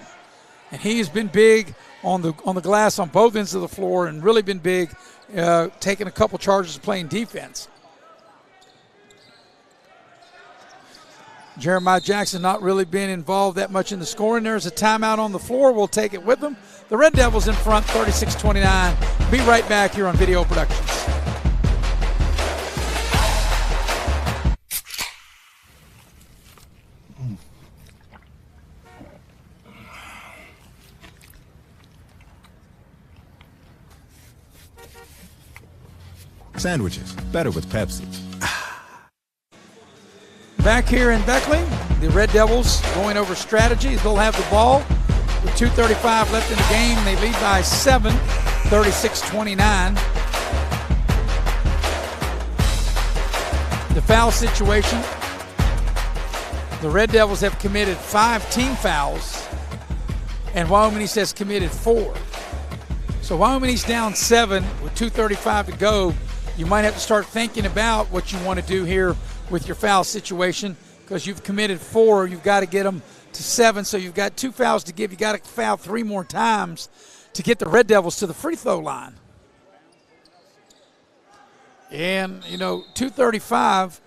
And he has been big on the glass on both ends of the floor and really been big, taking a couple charges playing defense. Jeremiah Jackson not really been involved that much in the scoring. There's a timeout on the floor. We'll take it with them. The Red Devils in front, 36-29. Be right back here on Video Productions. Sandwiches, better with Pepsi. Back here in Beckley, the Red Devils going over strategies. They'll have the ball with 2:35 left in the game. They lead by 7, 36-29. The foul situation, the Red Devils have committed 5 team fouls, and Wyoming East has committed 4. So Wyoming East down 7 with 2:35 to go. You might have to start thinking about what you want to do here with your foul situation, because you've committed 4. You've got to get them to 7, so you've got 2 fouls to give. You got to foul 3 more times to get the Red Devils to the free throw line. And, 2:35,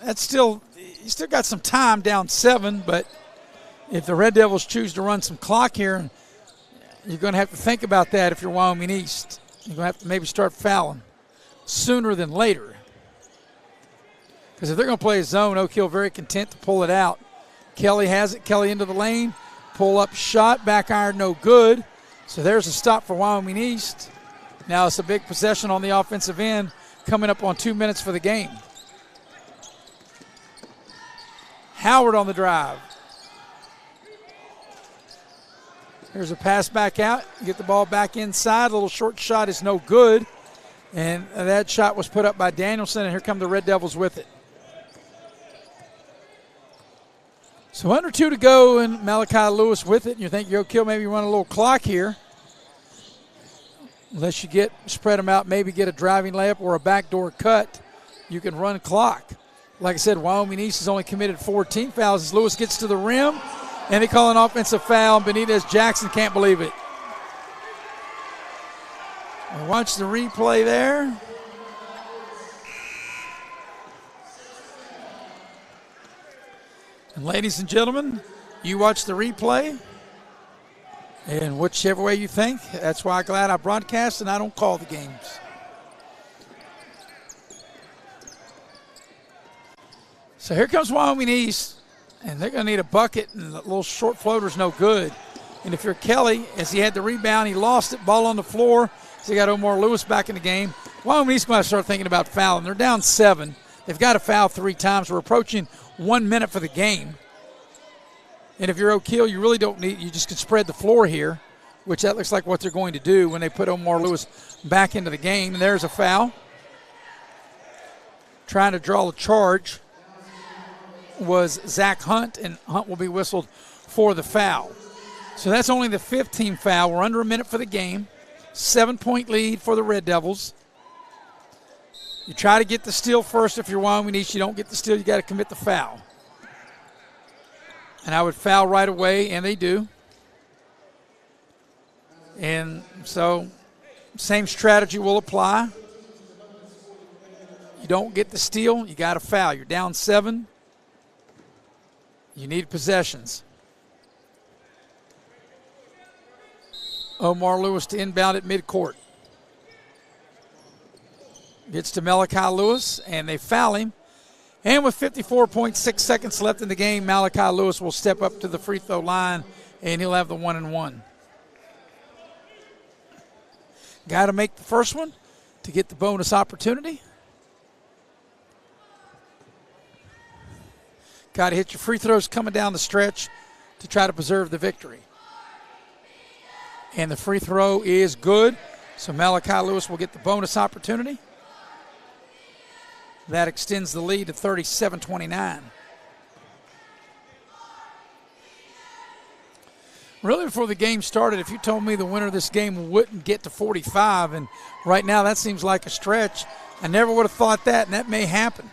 that's still, you still got some time down 7, but, if the Red Devils choose to run some clock here, you're going to have to think about that if you're Wyoming East. You're going to have to maybe start fouling sooner than later. Because if they're going to play a zone, Oak Hill very content to pull it out. Kelly has it. Kelly into the lane. Pull up shot. Back iron no good. So there's a stop for Wyoming East. Now it's a big possession on the offensive end coming up on 2 minutes for the game. Howard on the drive. Here's a pass back out. Get the ball back inside. A little short shot is no good. And that shot was put up by Danielson, and here come the Red Devils with it. So under 2 to go, and Malachi Lewis with it. And you think Oak Hill maybe run a little clock here. Unless you spread them out, maybe get a driving layup or a backdoor cut, you can run clock. Like I said, Wyoming East has only committed 14 fouls as Lewis gets to the rim, and they call an offensive foul. Benitez Jackson can't believe it. Watch the replay there. And ladies and gentlemen, you watch the replay. And whichever way you think, that's why I'm glad I broadcast and I don't call the games. So here comes Wyoming East, and they're going to need a bucket, and the little short floater's no good. And if you're Kelly, as he had the rebound, he lost it, ball on the floor. So you got Omar Lewis back in the game. Wyoming East going to start thinking about fouling. They're down 7. They've got to foul 3 times. We're approaching 1 minute for the game. And if you're Oak Hill, you really don't need, you just can spread the floor here, which that looks like what they're going to do when they put Omar Lewis back into the game. And there's a foul. Trying to draw the charge was Zach Hunt, and Hunt will be whistled for the foul. So that's only the 15th foul. We're under a minute for the game. 7-point lead for the Red Devils. You try to get the steal first if you're Wyoming East. You don't get the steal, you got to commit the foul. And I would foul right away, and they do. And so same strategy will apply. You don't get the steal, you got to foul. You're down 7. You need possessions. Omar Lewis to inbound at midcourt. Gets to Malachi Lewis, and they foul him. And with 54.6 seconds left in the game, Malachi Lewis will step up to the free throw line, and he'll have the 1-and-1. Got to make the first one to get the bonus opportunity. Got to hit your free throws coming down the stretch to try to preserve the victory. And the free throw is good, so Malachi Lewis will get the bonus opportunity. That extends the lead to 37-29. Really, before the game started, if you told me the winner of this game wouldn't get to 45, and right now that seems like a stretch, I never would have thought that, and that may happen.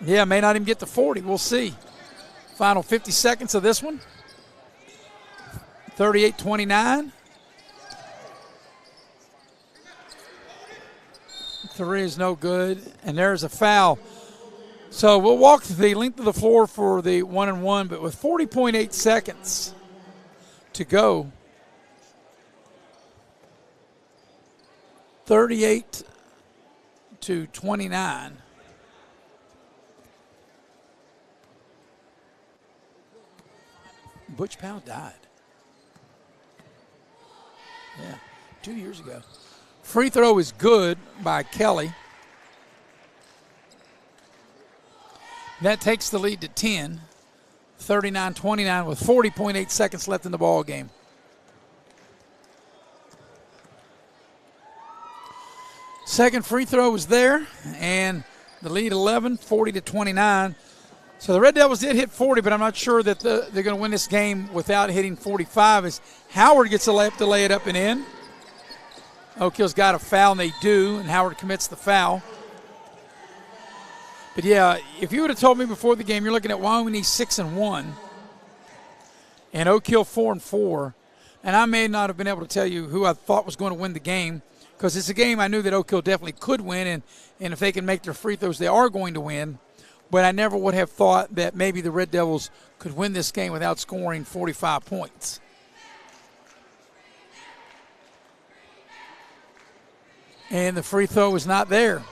Yeah, may not even get to 40. We'll see. Final 50 seconds of this one. 38-29. 3 is no good, and there's a foul. So we'll walk the length of the floor for the 1-and-1, but with 40.8 seconds to go, 38-29. Butch Powell died. Yeah, 2 years ago. Free throw is good by Kelly. That takes the lead to 10, 39-29 with 40.8 seconds left in the ball game. Second free throw was there, and the lead 11, 40-29. So the Red Devils did hit 40, but I'm not sure that they're going to win this game without hitting 45 as Howard gets a layup to lay it up and in. Oak Hill's got a foul, and they do, and Howard commits the foul. But, yeah, if you would have told me before the game you're looking at Wyoming East 6-1 and Oak Hill 4-4, and I may not have been able to tell you who I thought was going to win the game because it's a game I knew that Oak Hill definitely could win, and if they can make their free throws, they are going to win. but I never would have thought that maybe the Red Devils could win this game without scoring 45 points. And the free throw is not there.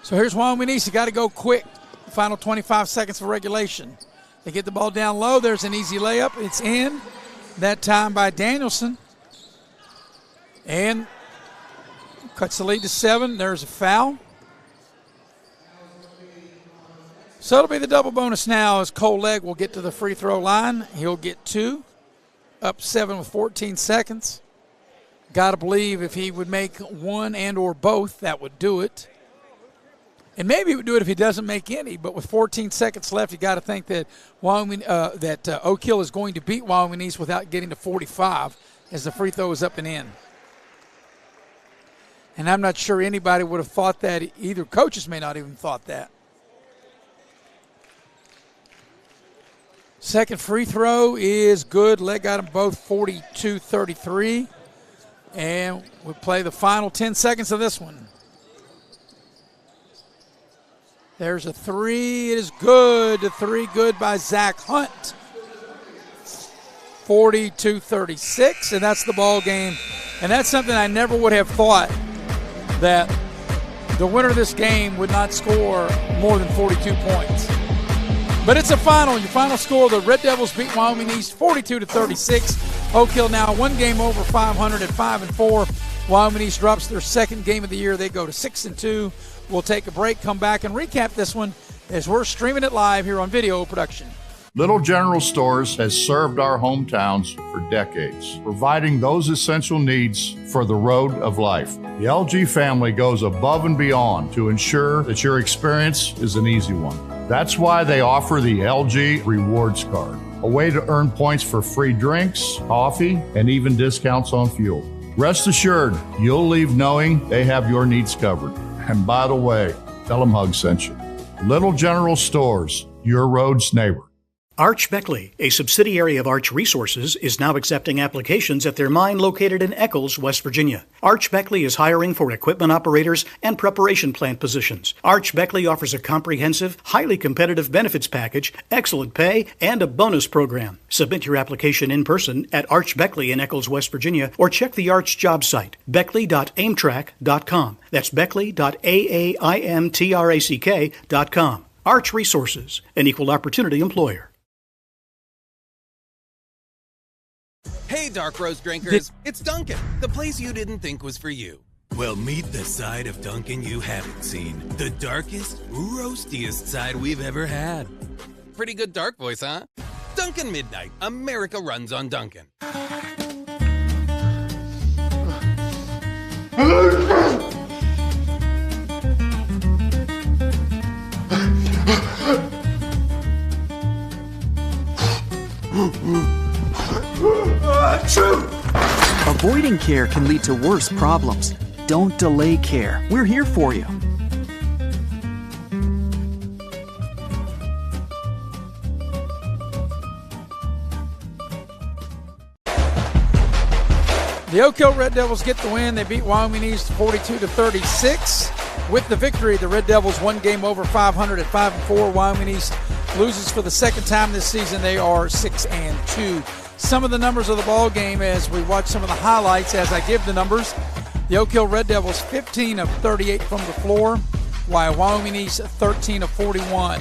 So here's Wyoming East. You got to go quick. The final 25 seconds of regulation. They get the ball down low. There's an easy layup. It's in. That time by Danielson. And cuts the lead to 7. There's a foul. So it'll be the double bonus now as Cole Legg will get to the free throw line. He'll get 2. Up 7 with 14 seconds. Got to believe if he would make one and or both, that would do it. And maybe he would do it if he doesn't make any, but with 14 seconds left, you got to think that Oak Hill is going to beat Wyoming East without getting to 45 as the free throw is up and in. And I'm not sure anybody would have thought that. Either coaches may not even thought that. Second free throw is good. Legg got them both 42-33. And we'll play the final 10 seconds of this one. There's a 3. It is good. The 3 good by Zach Hunt. 42-36, and that's the ball game. And that's something I never would have thought, that the winner of this game would not score more than 42 points. But it's a final. Your final score, the Red Devils beat Wyoming East 42-36. Oak Hill now one game over 500 at 5-4. Wyoming East drops their second game of the year. They go to 6-2. We'll take a break, come back, and recap this one as we're streaming it live here on Video Production. Little General Stores has served our hometowns for decades, providing those essential needs for the road of life. The LG family goes above and beyond to ensure that your experience is an easy one. That's why they offer the LG Rewards Card, a way to earn points for free drinks, coffee, and even discounts on fuel. Rest assured, you'll leave knowing they have your needs covered. And by the way, tell them Hug sent you. Little General Stores, your road's neighbor. Arch Beckley, a subsidiary of Arch Resources, is now accepting applications at their mine located in Eccles, West Virginia. Arch Beckley is hiring for equipment operators and preparation plant positions. Arch Beckley offers a comprehensive, highly competitive benefits package, excellent pay, and a bonus program. Submit your application in person at Arch Beckley in Eccles, West Virginia, or check the Arch job site, beckley.aimtrack.com. That's beckley.aimtrack.com. Arch Resources, an equal opportunity employer. Hey, Dark Roast drinkers, it's Dunkin', the place you didn't think was for you. Well, meet the side of Dunkin' you haven't seen. The darkest, roastiest side we've ever had. Pretty good dark voice, huh? Dunkin' Midnight. America runs on Dunkin'. Avoiding care can lead to worse problems. Don't delay care. We're here for you. The Oak Hill Red Devils get the win. They beat Wyoming East 42-36. With the victory, the Red Devils one game over 500 at 5-4. Wyoming East loses for the second time this season. They are 6-2. Some of the numbers of the ball game as we watch some of the highlights as I give the numbers. The Oak Hill Red Devils 15 of 38 from the floor, while Wyoming East 13 of 41.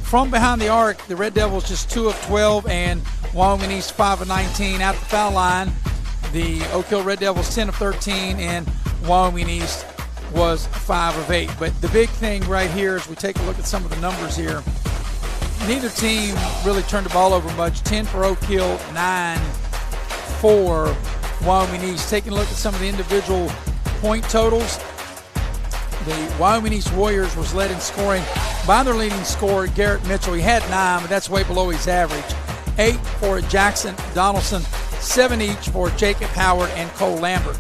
From behind the arc, the Red Devils just 2 of 12 and Wyoming East 5 of 19. At the foul line, the Oak Hill Red Devils 10 of 13 and Wyoming East was 5 of 8. But the big thing right here as we take a look at some of the numbers here, neither team really turned the ball over much. 10 for Oak Hill, 9 for Wyoming East. Taking a look at some of the individual point totals, the Wyoming East Warriors was led in scoring by their leading scorer, Garrett Mitchell. He had 9, but that's way below his average. 8 for Jackson Donaldson, 7 each for Jacob Howard and Cole Lambert.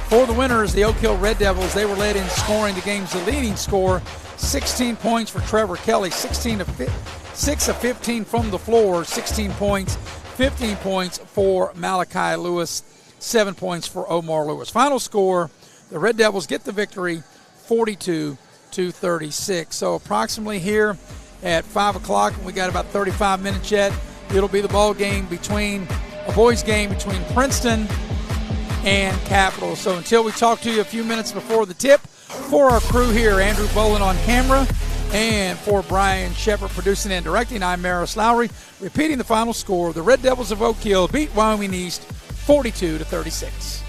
For the winners, the Oak Hill Red Devils, they were led in scoring. The game's leading scorer, 16 points for Trevor Kelly, 6 of 15 from the floor, 16 points, 15 points for Malachi Lewis, 7 points for Omar Lewis. Final score, the Red Devils get the victory, 42-36. 42-36. So approximately here at 5 o'clock, and we got about 35 minutes yet, it'll be the ball game between a boys game between Princeton and Capital. So until we talk to you a few minutes before the tip, for our crew here, Andrew Bolin on camera, and for Brian Shepard producing and directing, I'm Maris Lowry. Repeating the final score, the Red Devils of Oak Hill beat Wyoming East 42-36.